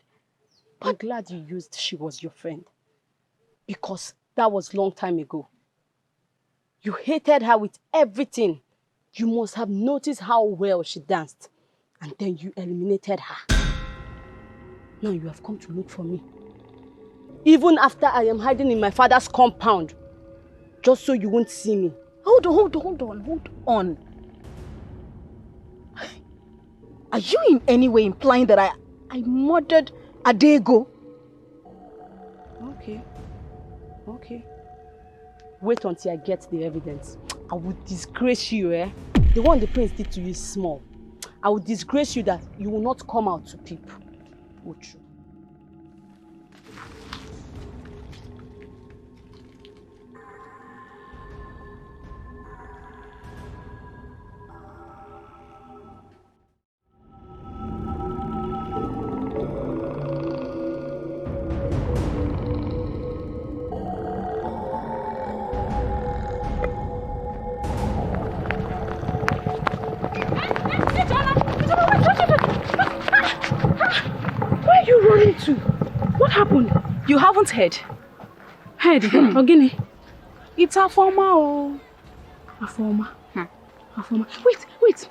I'm glad you used she was your friend. Because That was long time ago. You hated her with everything. You must have noticed how well she danced. And then you eliminated her. Now you have come to look for me. Even after I am hiding in my father's compound. Just so you won't see me. Hold on. Are you in any way implying that I murdered Adego? Okay. Wait until I get the evidence. I will disgrace you, eh? The one the prince did to you is small. I will disgrace you that you will not come out to peep. Uchu. What happened? You haven't heard? Heard? Ogini. It's Afoma. Afoma. Wait.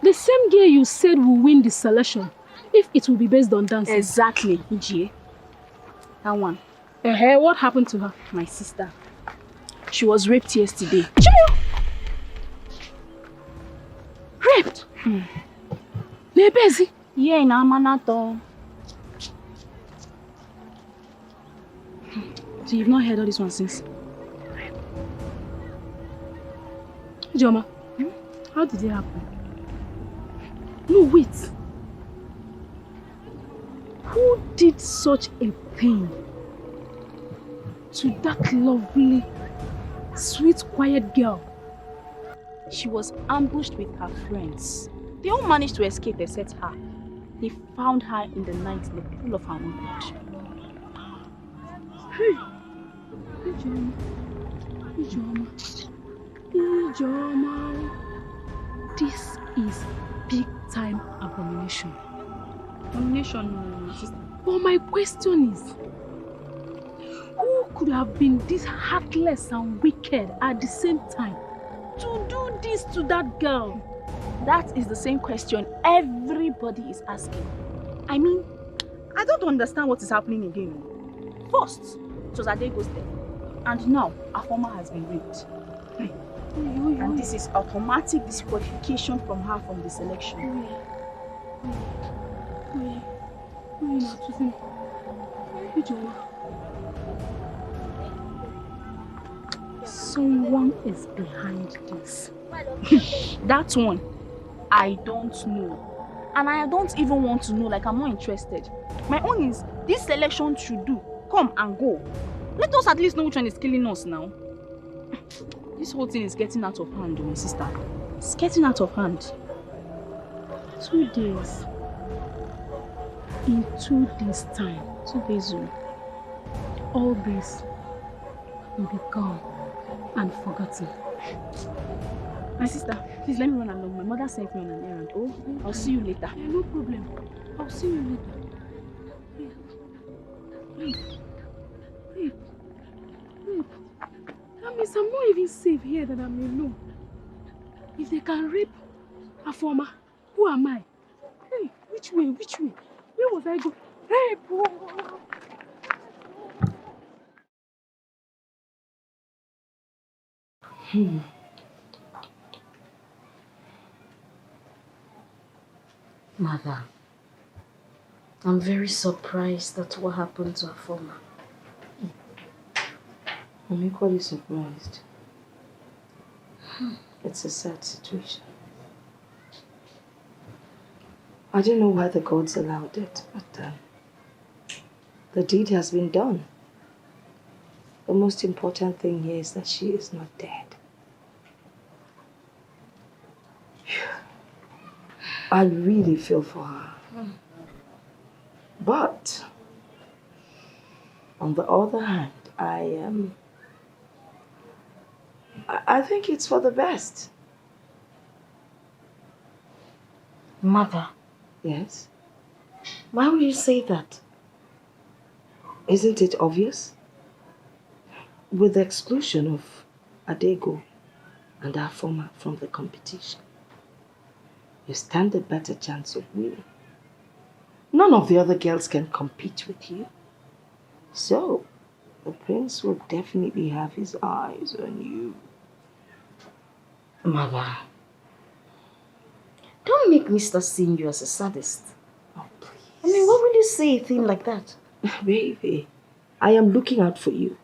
The same girl you said will win the selection if it will be based on dancing. Exactly, J. That one. What happened to her? My sister. She was raped yesterday. Raped? Nebezi? Yeah, in Amanato. So you've not heard all this one since? Joma, how did it happen? No, wait. Who did such a thing to that lovely, sweet, quiet girl? She was ambushed with her friends. They all managed to escape except her. They found her in the night in the pool of her own blood. Ijoma. This is big time abomination. Abomination, sister. But my question is, who could have been this heartless and wicked at the same time to do this to that girl? That is the same question everybody is asking. I mean, I don't understand what is happening again. First, it was Adego's death. And now, Afoma has been raped. And this is automatic disqualification from her from the selection. Someone is behind this. That one, I don't know. And I don't even want to know, like I'm not interested. My own is, this selection should do. Come and go. Let us at least know which one is killing us now. This whole thing is getting out of hand, my sister. It's getting out of hand. 2 days. In 2 days' time. 2 days. All this will be gone and forgotten. My sister, please let me run along. My mother sent me on an errand. Oh, I'll see you later. Yeah, no problem. I'll see you later. Wait. That means I'm not even safe here that I'm alone. If they can rape Afoma, who am I? Hey, which way? Where was I going? Rape! Mother, I'm very surprised at what happened to Afoma. I'm equally surprised. It's a sad situation. I don't know why the gods allowed it, but the deed has been done. The most important thing here is that she is not dead. I really feel for her. But, on the other hand, I think it's for the best. Mother. Yes? Why would you say that? Isn't it obvious? with the exclusion of Adego and our former from the competition, you stand a better chance of winning. None of the other girls can compete with you. So, the prince will definitely have his eyes on you. Mother, don't make me start seeing you as a sadist. Oh, please. I mean, why will you say a thing like that? Baby, I am looking out for you.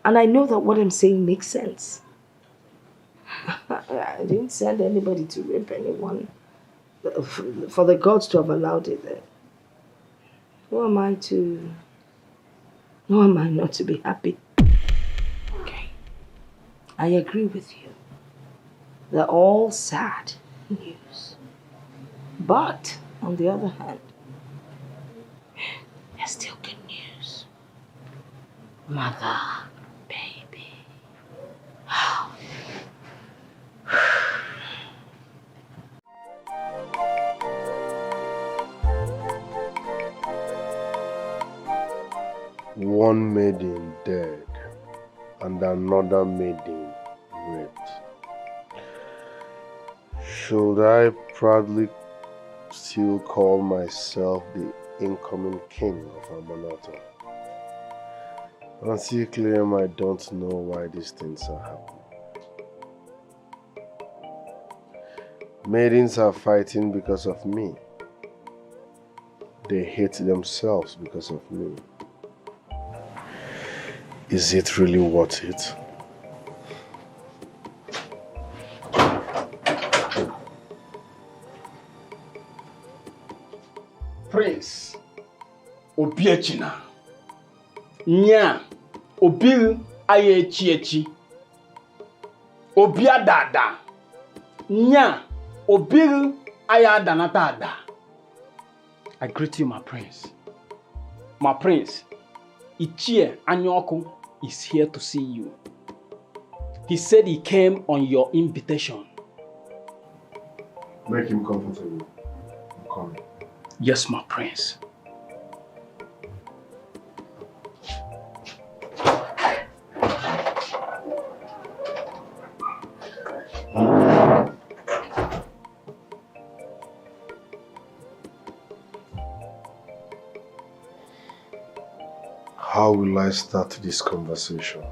And I know that what I'm saying makes sense. I didn't send anybody to rape anyone. For the gods to have allowed it. Who am I not to be happy? Okay. I agree with you. They're all sad news. But, on the other hand, there's still good news. Mother, baby. One maiden dead and another maiden raped. Should I proudly still call myself the incoming king of Amanata? Until Clem, I don't know why these things are happening. Maidens are fighting because of me. They hate themselves because of me. Is it really worth it? Prince Obiechina Nya Obil Ayechi Obia Dada Nya Obil Ayadanatada. I greet you, my prince. My prince, Ichie Anyoku is here to see you. He said he came on your invitation. Make him comfortable. I'm coming. Yes, my prince. How will I start this conversation?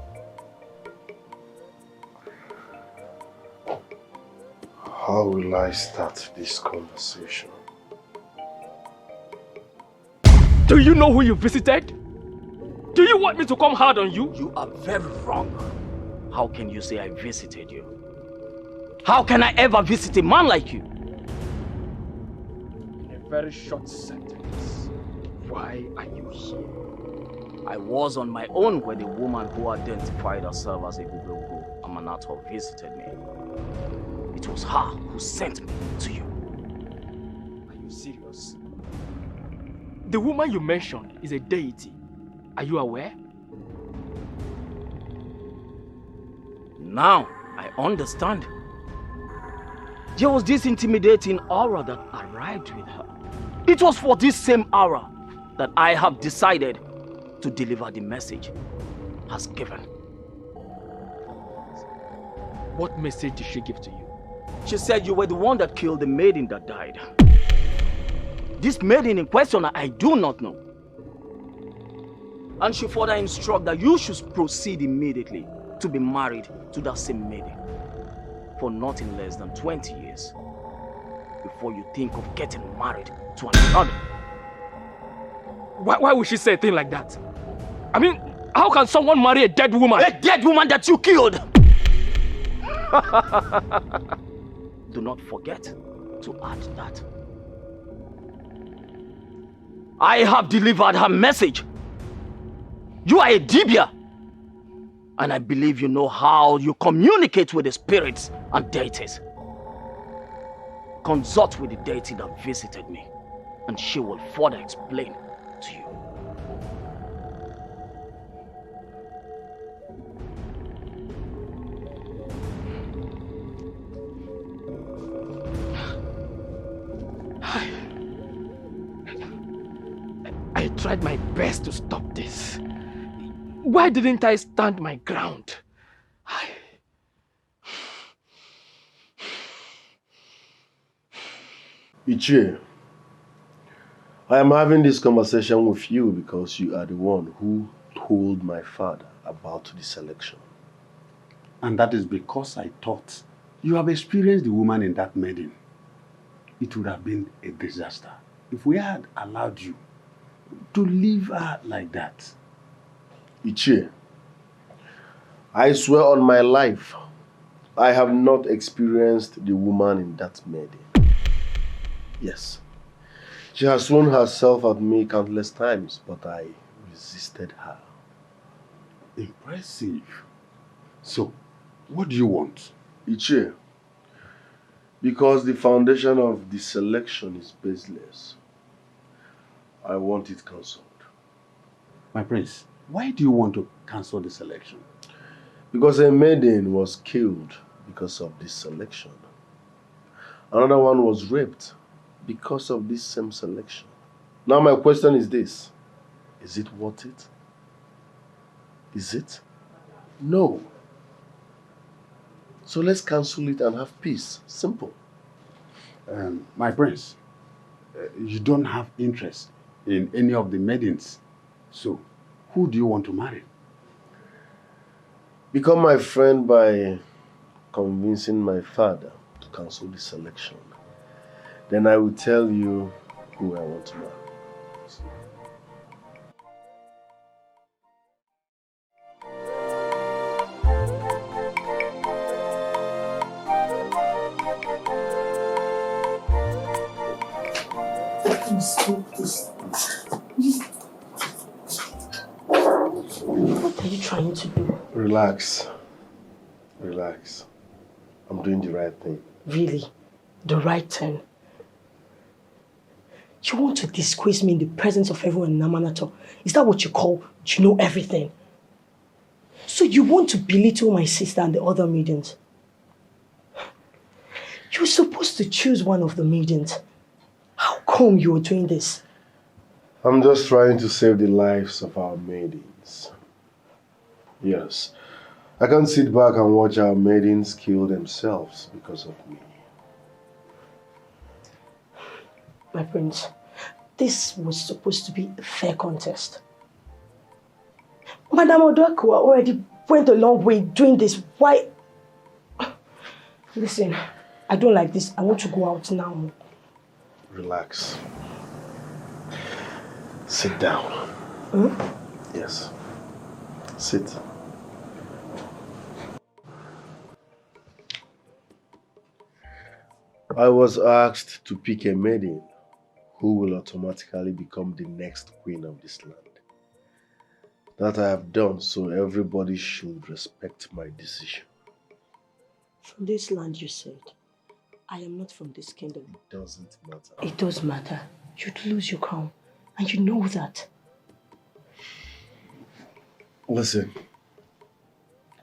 How will I start this conversation? Do you know who you visited? Do you want me to come hard on you? You are very wrong. How can you say I visited you? How can I ever visit a man like you? In a very short sentence, why are you here? I was on my own when the woman who identified herself as a Ugezu Amanato visited me. It was her who sent me to you. Are you serious? The woman you mentioned is a deity. Are you aware? Now I understand. There was this intimidating aura that arrived with her. It was for this same aura that I have decided to deliver the message as given. What message did she give to you? She said you were the one that killed the maiden that died. This maiden in question I do not know. And she further instructed that you should proceed immediately to be married to that same maiden for nothing less than 20 years before you think of getting married to another. Why would she say a thing like that? I mean, how can someone marry a dead woman? A dead woman that you killed! Do not forget to add that. I have delivered her message. You are a Dibia. And I believe you know how you communicate with the spirits and deities. Consult with the deity that visited me, and she will further explain to you. I tried my best to stop this. Why didn't I stand my ground? Ichie, I am having this conversation with you because you are the one who told my father about the selection. And that is because I thought you have experienced the woman in that maiden. It would have been a disaster if we had allowed you to leave her like that. Ichie, I swear on my life, I have not experienced the woman in that maiden. Yes, she has thrown herself at me countless times, but I resisted her. Impressive. So, what do you want? Ichie, because the foundation of the selection is baseless, I want it cancelled. My prince, why do you want to cancel the selection? Because a maiden was killed because of this selection. Another one was raped because of this same selection. Now my question is this. Is it worth it? Is it? No. So let's cancel it and have peace. Simple. My prince, you don't have interest in any of the maidens. So, who do you want to marry? Become my friend by convincing my father to cancel the selection. Then I will tell you who I want to marry. What are you trying to do? Relax. Relax. I'm doing the right thing. Really? The right thing? You want to disgrace me in the presence of everyone in Amanato? Is that what you call, you know everything? So you want to belittle my sister and the other maidens? You're supposed to choose one of the maidens. How come you are doing this? I'm just trying to save the lives of our maidens. Yes. I can't sit back and watch our maidens kill themselves because of me. My prince, this was supposed to be a fair contest. Madame Odoako already went a long way doing this. Why? Listen, I don't like this. I want to go out now. Relax. Sit down. Hmm? Yes. Sit. I was asked to pick a maiden who will automatically become the next queen of this land. That I have done, so everybody should respect my decision. From this land, you said. I am not from this kingdom. It doesn't matter. It does matter. You'd lose your crown, and you know that. Listen,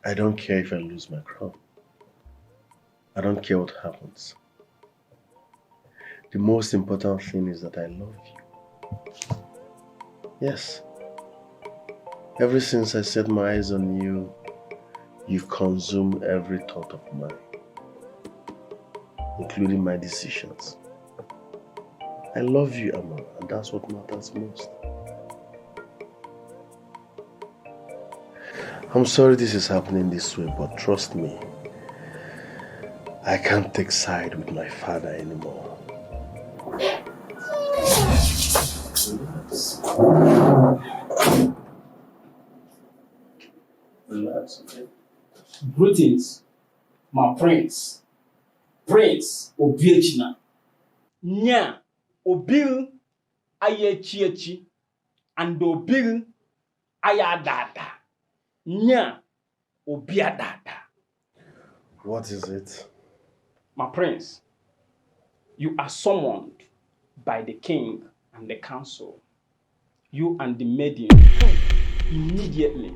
I don't care if I lose my crown. I don't care what happens. The most important thing is that I love you. Yes. Ever since I set my eyes on you, you've consumed every thought of mine, including my decisions. I love you, Amma, and that's what matters most. I'm sorry this is happening this way, but trust me, I can't take side with my father anymore. Relax, okay? Greetings, my prince. Prince Obiechina. Nya Obil Ayechiachi and Obil Ayadada. Nya Obiadada. What is it? My prince, you are summoned by the king and the council. You and the maiden immediately.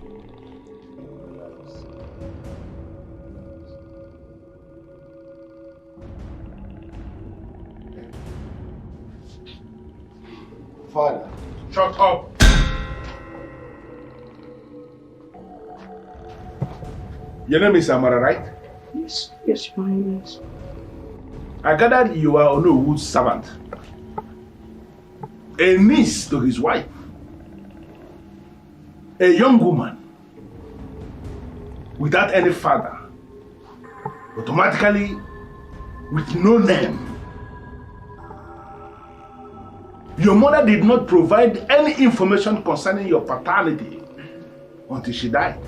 Father. Shut up! Your name is Amara, right? Yes, yes, Your Highness. I gathered you are Onowood's servant. A niece to his wife. A young woman without any father. Automatically with no name. Your mother did not provide any information concerning your paternity until she died.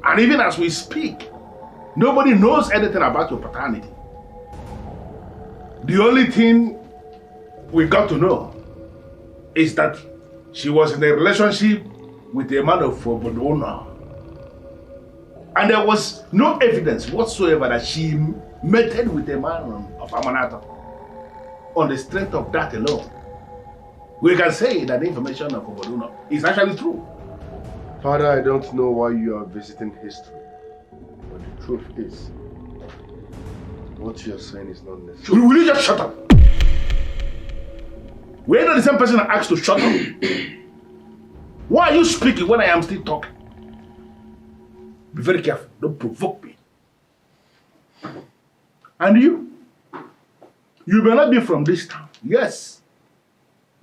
And even as we speak, nobody knows anything about your paternity. The only thing we got to know is that she was in a relationship with a man of Obodona. And there was no evidence whatsoever that she mated with a man of Amanato. On the strength of that alone, we can say that the information of Obodona is actually true. Father, I don't know why you are visiting history. But the truth is, what you are saying is not necessary. Will you just shut up? We're not the same person that asked to shut up. Why are you speaking when I am still talking? Be very careful. Don't provoke me. And you? You may not be from this town. Yes.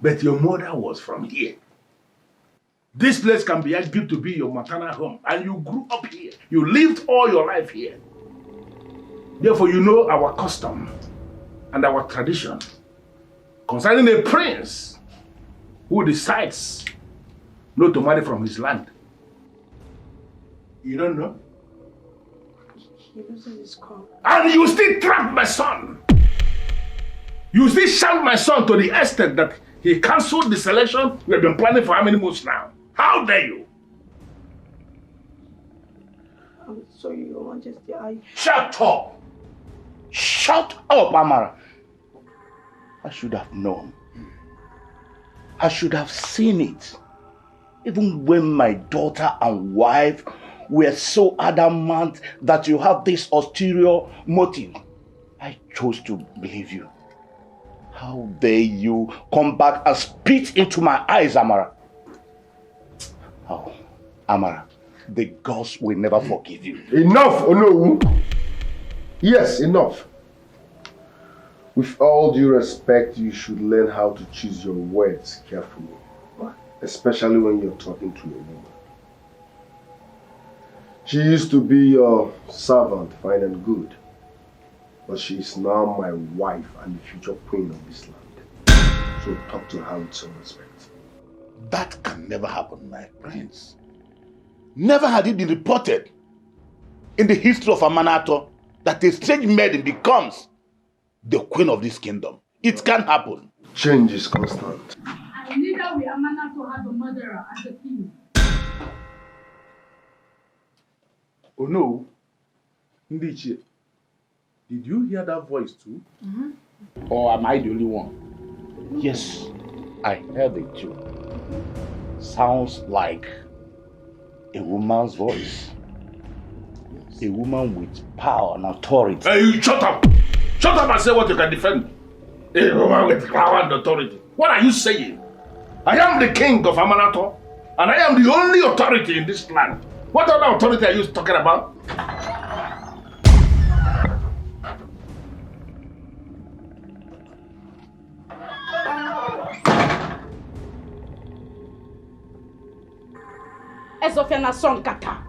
But your mother was from here. This place can be argued to be your maternal home. And you grew up here. You lived all your life here. Therefore, you know our custom and our tradition concerning a prince who decides not to marry from his land. You don't know? He loses his car. And you still trap my son. You still shout my son to the extent that he cancelled the selection we have been planning for how many months now? How dare you? I'm sorry, Your Majesty. Shut up! Shut up, Amara. I should have known. I should have seen it. Even when my daughter and wife were so adamant that you have this ulterior motive, I chose to believe you. How dare you come back and spit into my eyes, Amara? Oh, Amara, the gods will never forgive you. Enough, Onowu. Yes, enough. With all due respect, you should learn how to choose your words carefully. Especially when you're talking to a woman. She used to be your servant, fine and good. But she is now my wife and the future queen of this land. So talk to her with some respect. That can never happen, my prince. Never had it been reported in the history of Amanato that a strange maiden becomes the queen of this kingdom. It can't happen. Change is constant. And neither will Amanato have a murderer as a king. Oh no. Ndiche, did you hear that voice too? Mm-hmm. Or am I the only one? Yes, I heard it too. Sounds like a woman's voice. A woman with power and authority. Hey, you shut up! Shut up and say what you can defend. A woman with power and authority. What are you saying? I am the king of Amanato, and I am the only authority in this land. What other authority are you talking about? Ezofiana son Kata,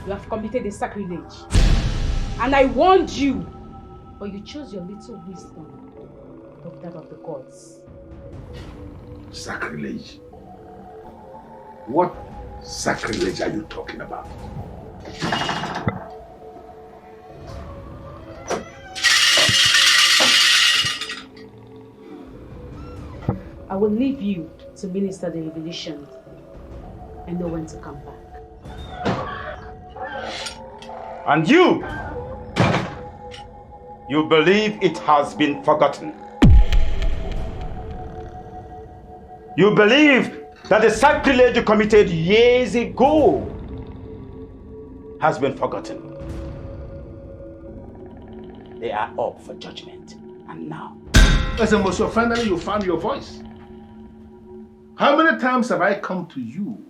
you have committed a sacrilege. And I warned you, but you chose your little wisdom of that of the gods. Sacrilege? What sacrilege are you talking about? I will leave you to minister the revelation and know when to come back. And you believe it has been forgotten. You believe that the sacrilege you committed years ago has been forgotten. They are up for judgment. And now, as a Monsieur, finally you found your voice. How many times have I come to you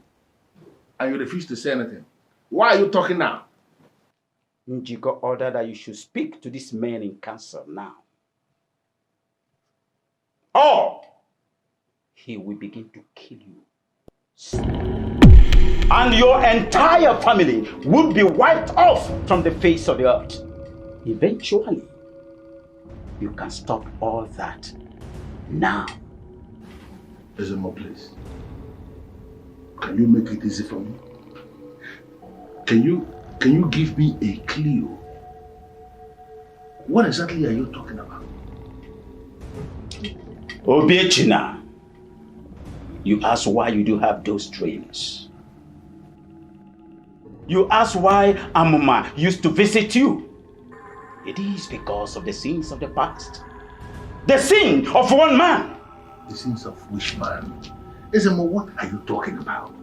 and you refuse to say anything? Why are you talking now? Njiko ordered that you should speak to this man in council now. Or he will begin to kill you. And your entire family will be wiped off from the face of the earth. Eventually, you can stop all that now. Ezemo, please. Can you make it easy for me? Can you give me a clue? What exactly are you talking about? Obiechina, you ask why you do have those dreams. You ask why Amuma used to visit you. It is because of the sins of the past. The sin of one man. The sins of which man? Ezemo, what are you talking about?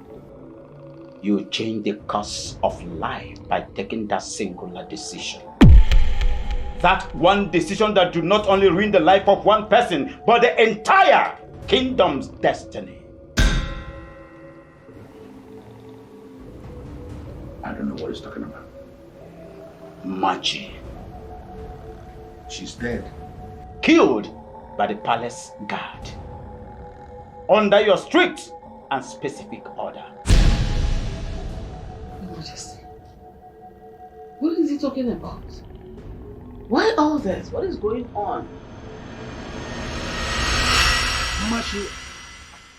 You change the course of life by taking that singular decision. That one decision that do not only ruin the life of one person, but the entire kingdom's destiny. I don't know what he's talking about. Machi. She's dead. Killed by the palace guard. Under your strict and specific order. What is he talking about? Why all this? What is going on? Mashi,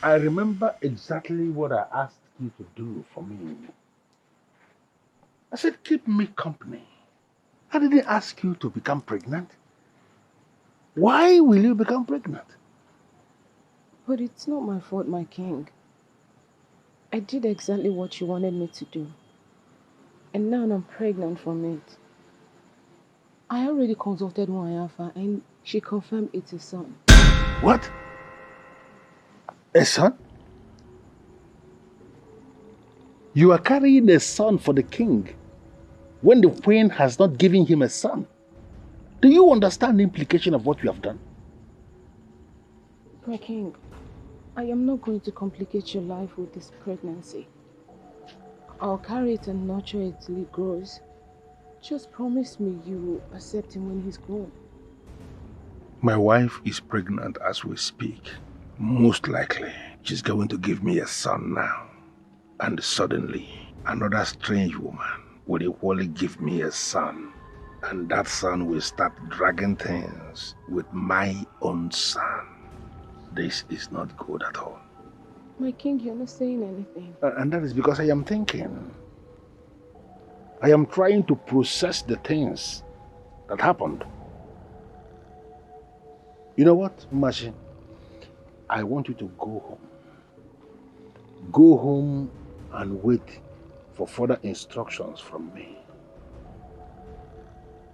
I remember exactly what I asked you to do for me. I said, keep me company. I didn't ask you to become pregnant. Why will you become pregnant? But it's not my fault, my king. I did exactly what you wanted me to do. And now I'm pregnant from it. I already consulted Wanyafa and she confirmed it's a son. What? A son? You are carrying a son for the king when the queen has not given him a son. Do you understand the implication of what you have done? My king, I am not going to complicate your life with this pregnancy. I'll carry it and nurture it till it grows. Just promise me you will accept him when he's grown. My wife is pregnant as we speak. Most likely, she's going to give me a son now. And suddenly, another strange woman will equally give me a son. And that son will start dragging things with my own son. This is not good at all. My king, you're not saying anything. And that is because I am thinking. I am trying to process the things that happened. You know what, Mashi? I want you to go home. Go home and wait for further instructions from me.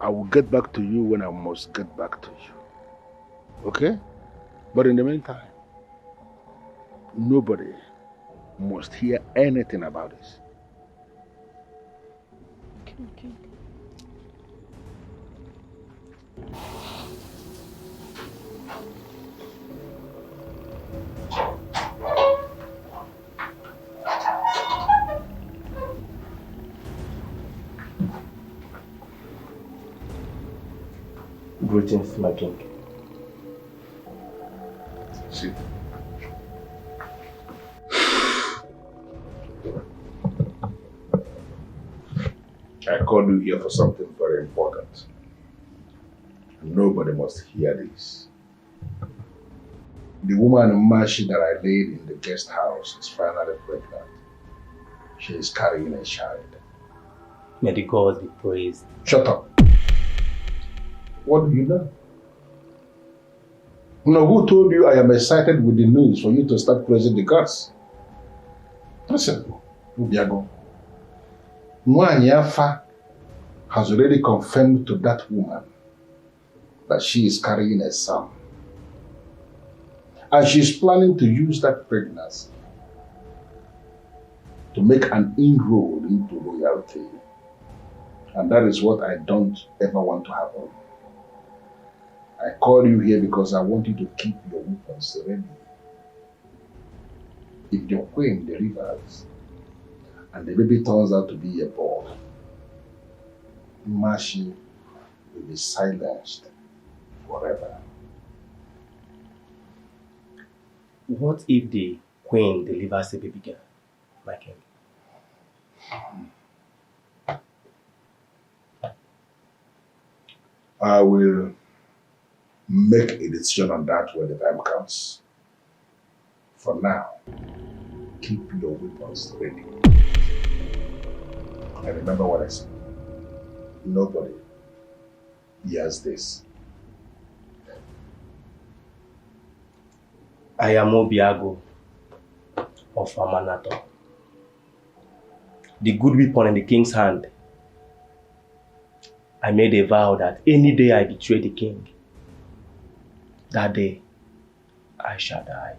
I will get back to you when I must get back to you. Okay? But in the meantime, nobody must hear anything about this. Okay. Greetings, my king. Sit. I called you here for something very important. Nobody must hear this. The woman Mashi that I laid in the guest house is finally pregnant. She is carrying a child. May the gods be praised. Shut up. What do you know? No, who told you I am excited with the news for you to start praising the gods? Listen, Ubiago. Nwanyafa has already confirmed to that woman that she is carrying a son. And she is planning to use that pregnancy to make an inroad into royalty. And that is what I don't ever want to happen. I call you here because I want you to keep your weapons ready. If your queen delivers, and the baby turns out to be a boy, Mashi will be silenced forever. What if the queen delivers a baby girl, my king? I will make a decision on that when the time comes. For now, keep your weapons ready. And remember what I said. Nobody hears this. I am Obiago of Amanato. The good weapon in the king's hand. I made a vow that any day I betray the king, that day I shall die.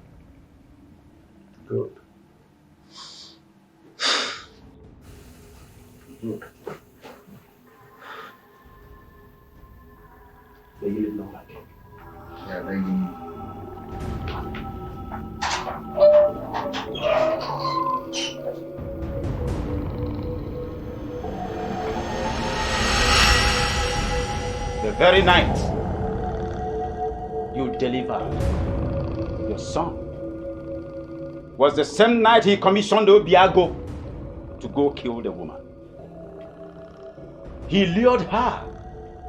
Good. Good. May you live long, my king. Yeah, thank you. The very night you delivered your son was the same night he commissioned Obiago to go kill the woman. He lured her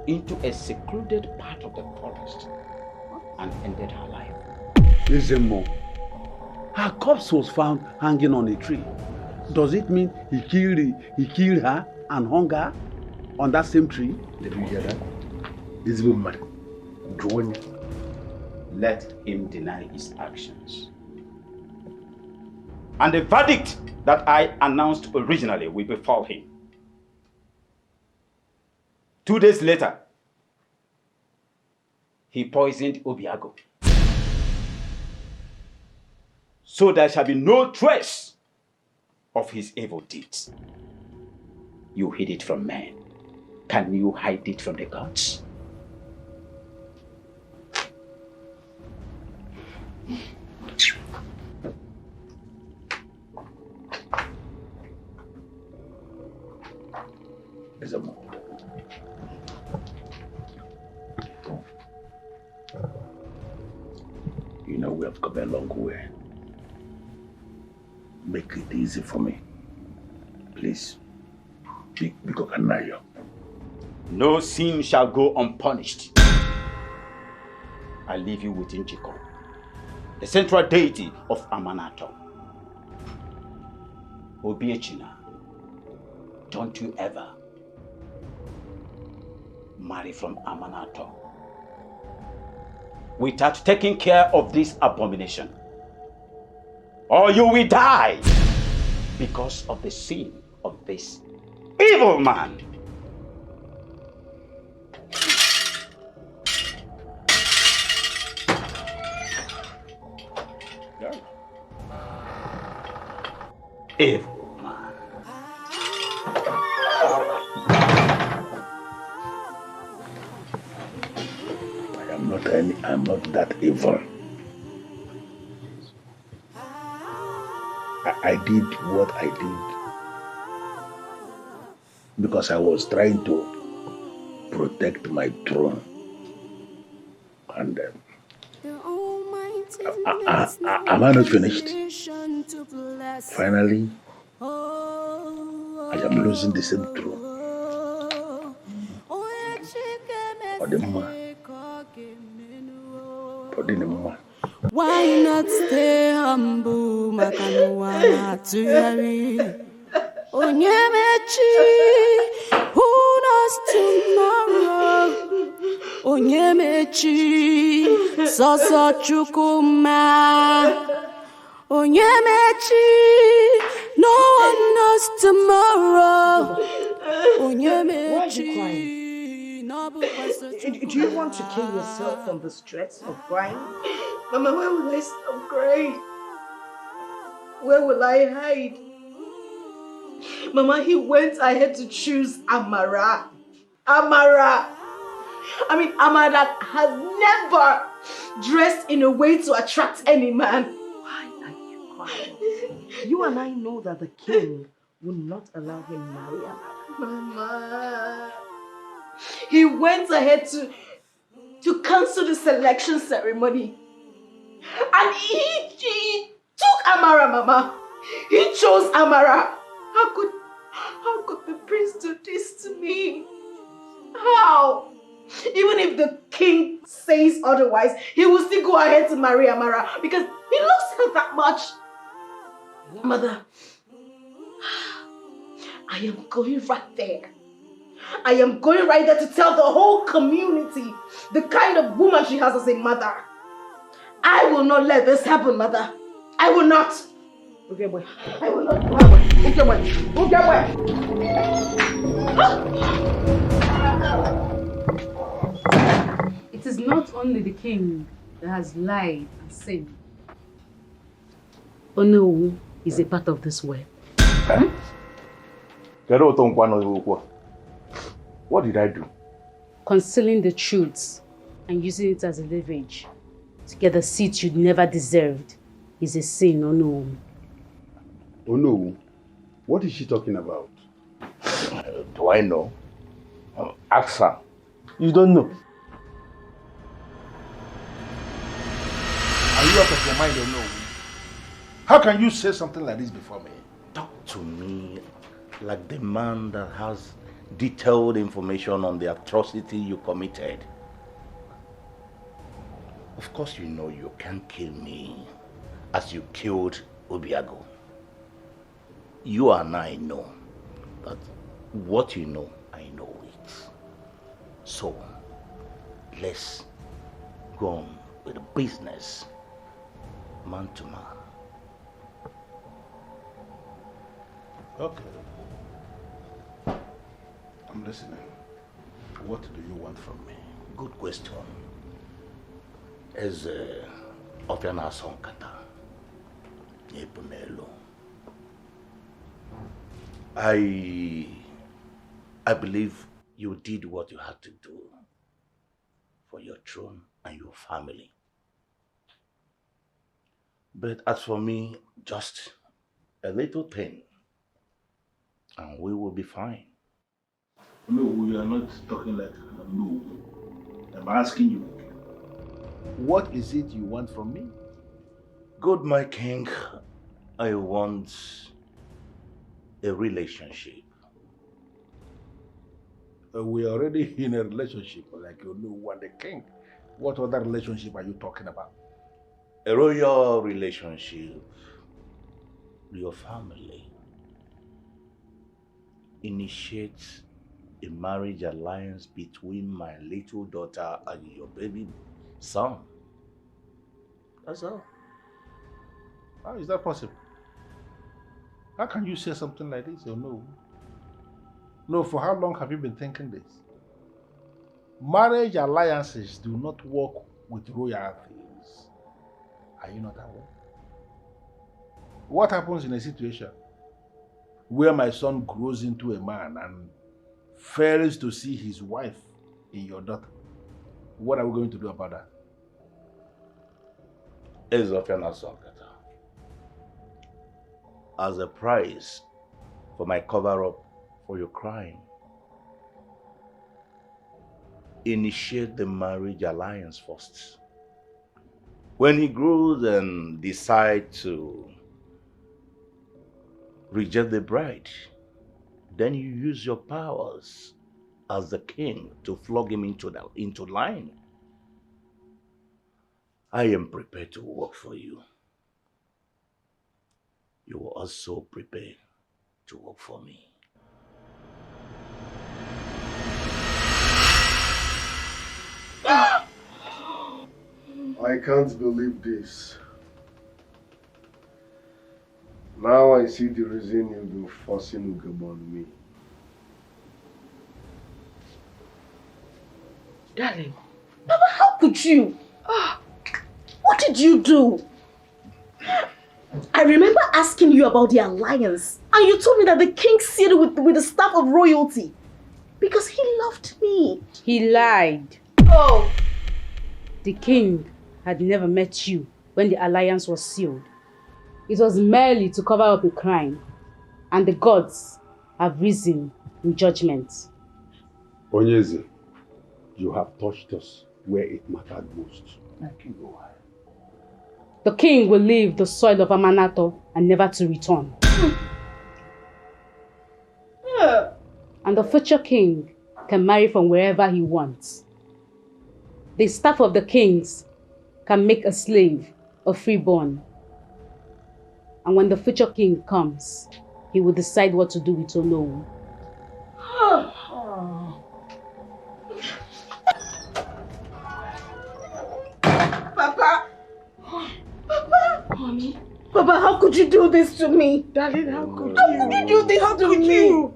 into a secluded part of the forest and ended her life. Ezemo, her corpse was found hanging on a tree. Does it mean he killed her and hung her on that same tree? Did you hear that? This woman, join. Let him deny his actions. And the verdict that I announced originally will befall him. 2 days later, he poisoned Obiago. So there shall be no trace of his evil deeds. You hid it from men. Can you hide it from the gods? You know, we have come a long way. Make it easy for me. Please. Because Kanayo. No sin shall go unpunished. I leave you with Njiko, the central deity of Amanato. Obiechina, don't you ever marry from Amanato without taking care of this abomination, or you will die because of the sin of this evil man. Evil man. I'm not that evil. I did what I did because I was trying to protect my throne. And am I not finished? Finally, I am losing the same throne. Why not stay humble, Makanuwa Tuyari? Onyemechi, who knows tomorrow? Onyemechi, Soso Chukuma. Onyemechi, no one knows tomorrow. Onyemechi. Why are you crying? Do you want to kill yourself from the stress of crying? Mama, where will I stop crying? Where will I hide? Mama, he went ahead to choose Amara. Amara! I mean, Amara has never dressed in a way to attract any man. Why are you crying? You and I know that the king will not allow him marry Amara. Mama. He went ahead to cancel the selection ceremony. And he took Amara, Mama. He chose Amara. How could the prince do this to me? How? Even if the king says otherwise, he will still go ahead to marry Amara because he loves her that much. Mother, I am going right there. I am going right there to tell the whole community the kind of woman she has as a mother. I will not let this happen, Mother. I will not. Okay, boy. I will not. Okay, boy. Okay, boy. It is not only the king that has lied and sinned. Onowu is a part of this web. What did I do? Concealing the truth and using it as a leverage to get a seat you never deserved is a sin, Onowu. Onowu? What is she talking about? Do I know? Ask her. You don't know. Are you out of your mind or no? How can you say something like this before me? Talk to me like the man that has detailed information on the atrocity you committed. Of course you know you can't kill me as you killed Obiago. You and I know that what you know, I know it. So, let's go on with the business, man to man. Okay. I'm listening. What do you want from me? Good question. As Ofiana Sonkata, Epunelo. I believe you did what you had to do for your throne and your family. But as for me, just a little thing, and we will be fine. No, we are not talking like no. I'm asking you, what is it you want from me? Good, my king. I want a relationship. We're already in a relationship, like you know, and the king. What other relationship are you talking about? A royal relationship with your family. Initiate a marriage alliance between my little daughter and your baby son. That's all. How is that possible? How can you say something like this or no? No, for how long have you been thinking this? Marriage alliances do not work with royalties. Are you not aware? What happens in a situation where my son grows into a man and fails to see his wife in your daughter? What are we going to do about that? As a price for my cover-up for your crime, initiate the marriage alliance first. When he grows and decides to reject the bride, then you use your powers as the king to flog him into line. I am prepared to work for you. You are also prepared to work for me. I can't believe this. Now I see the reason you've been forcing Ugebo on me. Darling, Mama, how could you? What did you do? I remember asking you about the alliance, and you told me that the king sealed with the staff of royalty because he loved me. He lied. Oh. The king had never met you when the alliance was sealed. It was merely to cover up a crime and the gods have risen in judgment. Onyeze, you have touched us where it mattered most. Thank you, Lord. The king will leave the soil of Amanato and never to return. And the future king can marry from wherever he wants. The staff of the kings can make a slave a freeborn. And when the future king comes, he will decide what to do with Olowu. Papa! Papa! Mommy? Papa, how could you do this to me? Darling, how could you? How could you do this to me?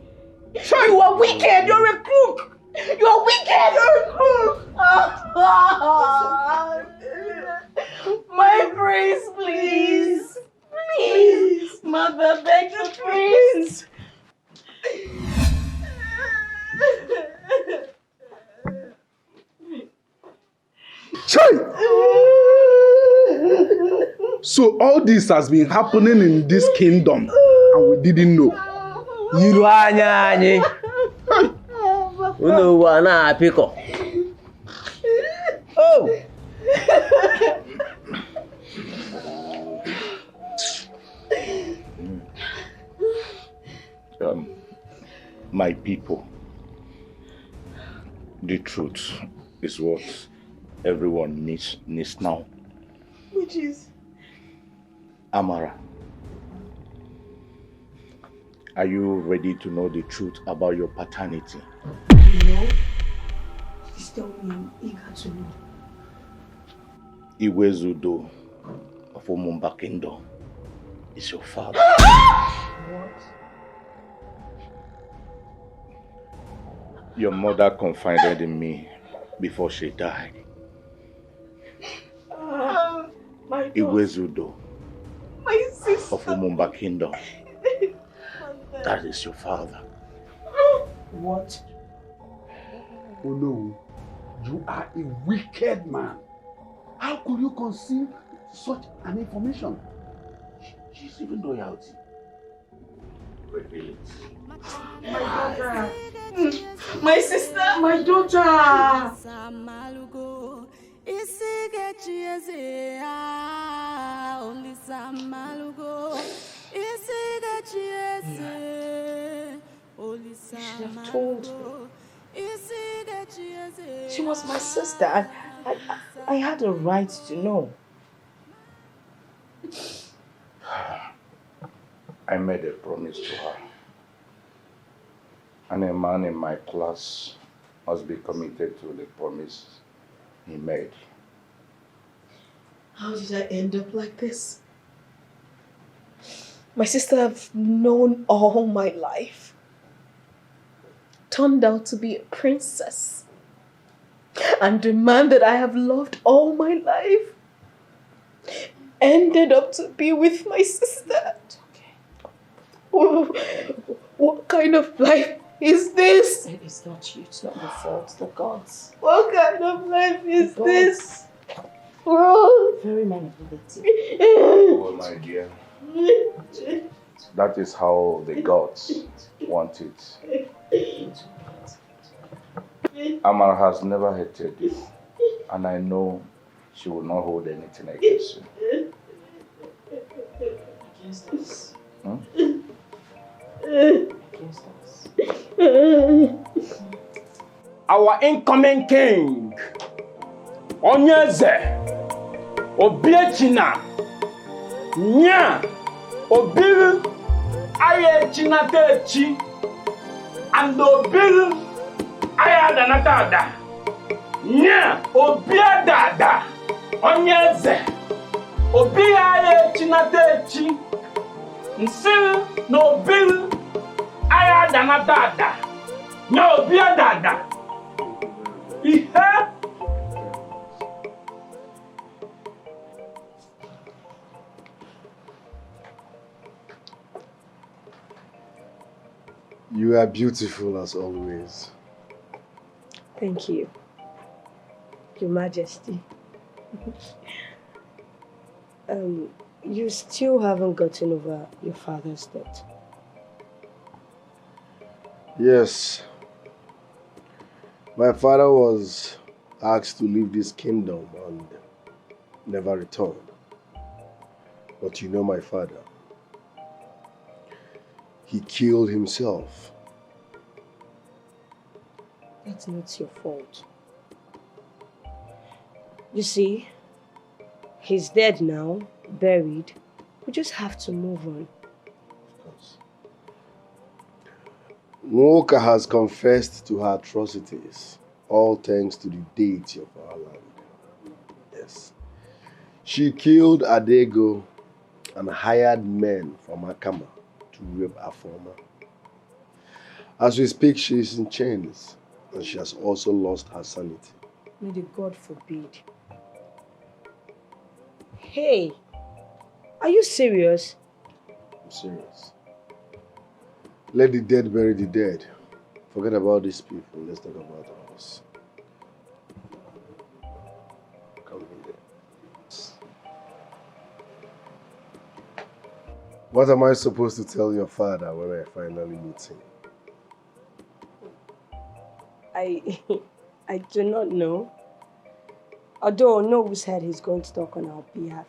You are wicked! You're a crook! You're wicked! You're a crook! My prince, please! Please! Mother, beg the prince! So all this has been happening in this kingdom and we didn't know. Yiru anya anyị. Unu wa na apiko. Oh. My people, the truth is what everyone needs now. Which is? Amara, are you ready to know the truth about your paternity? No. Please tell me, I'm eager to know. Ugezu.J of Umumbakindo is your father. What? Your mother confided in me before she died. Ugezu.J my sister of Umumbakindo. That is your father. What? Oh no, you are a wicked man. How could you conceive such an information? She's even loyalty. Reveal it. My daughter. My sister. My daughter. She should have told me. She was my sister. I had a right to know. I made a promise to her. And a man in my class must be committed to the promise he made. How did I end up like this? My sister I've known all my life turned out to be a princess. And the man that I have loved all my life ended up to be with my sister. What kind of life is this? It is not you, it's not your fault, it's the gods. What kind of life is this? Very manipulative. Oh my dear. That is how the gods want it. Amar has never hated you, and I know she will not hold anything against you. Against us? Against us. Our incoming king, Onyeze, Obiechina, Nya, Obiru, Ayechinatechi, and Obiru, Ayadanatada, Nya, Obiadada, Onyeze, Obiayechinatechi, Nsil, Nobiru, Ayadanatada, Nya, Obiadada. You are beautiful as always. Thank you, Your Majesty. You still haven't gotten over your father's death. Yes. My father was asked to leave this kingdom and never return. But you know my father. He killed himself. That's not your fault. You see, he's dead now, buried. We just have to move on. Nwoka has confessed to her atrocities, all thanks to the deity of our land. Yes. She killed Adego and hired men from Akama to rape Afoma. As we speak, she is in chains and she has also lost her sanity. May the God forbid. Hey, are you serious? I'm serious. Let the dead bury the dead. Forget about these people. Let's talk about us. Come here. What am I supposed to tell your father when I finally meet him? I do not know. Although Onowu said he's going to talk on our behalf.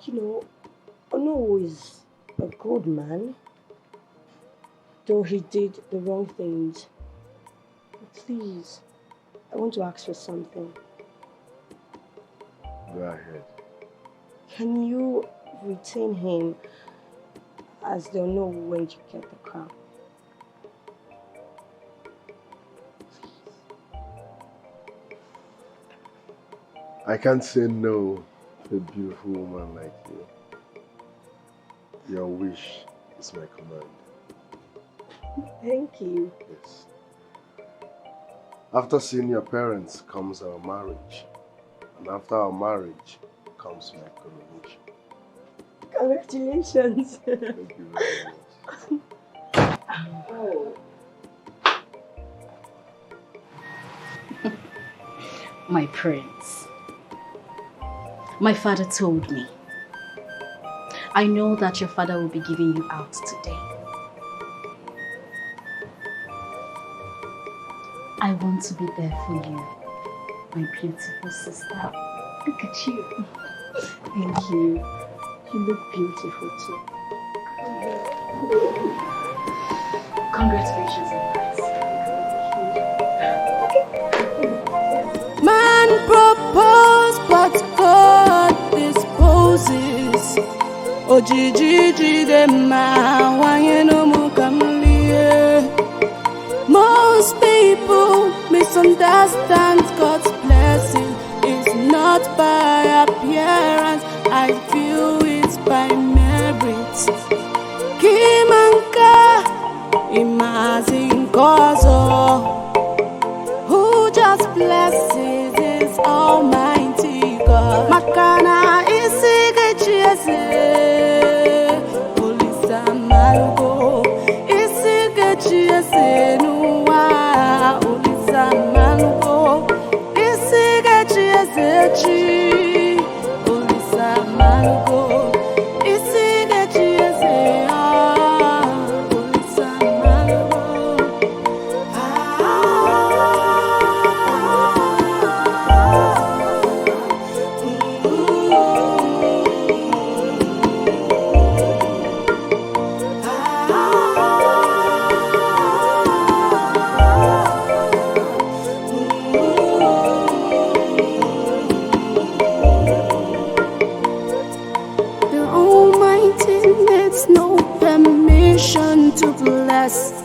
You know, Onowu is a good man. Though he did the wrong things. But please, I want to ask for something. Go ahead. Can you retain him as the Onowu when you get the crown? I can't say no to a beautiful woman like you. Your wish is my command. Thank you. Yes. After seeing your parents comes our marriage. And after our marriage comes my coronation. Congratulations. Thank you very much. Oh. My prince. My father told me. I know that your father will be giving you out today. I want to be there for you, my beautiful sister. Look at you. Thank you. You look beautiful too. Congratulations, Man propose, but God disposes. Ugezu.J Most people misunderstand God's blessing. It's not by appearance, I feel it's by merit. Kimanka imagine Gozo, who just blesses his almighty God. Makana isige chiese, Polisa Malgo, isige chiese nuwa, Polisa Malgo, isige chiese chi, Polisa Malgo, isige chiese Polisa Malgo. The Almighty needs no permission to bless.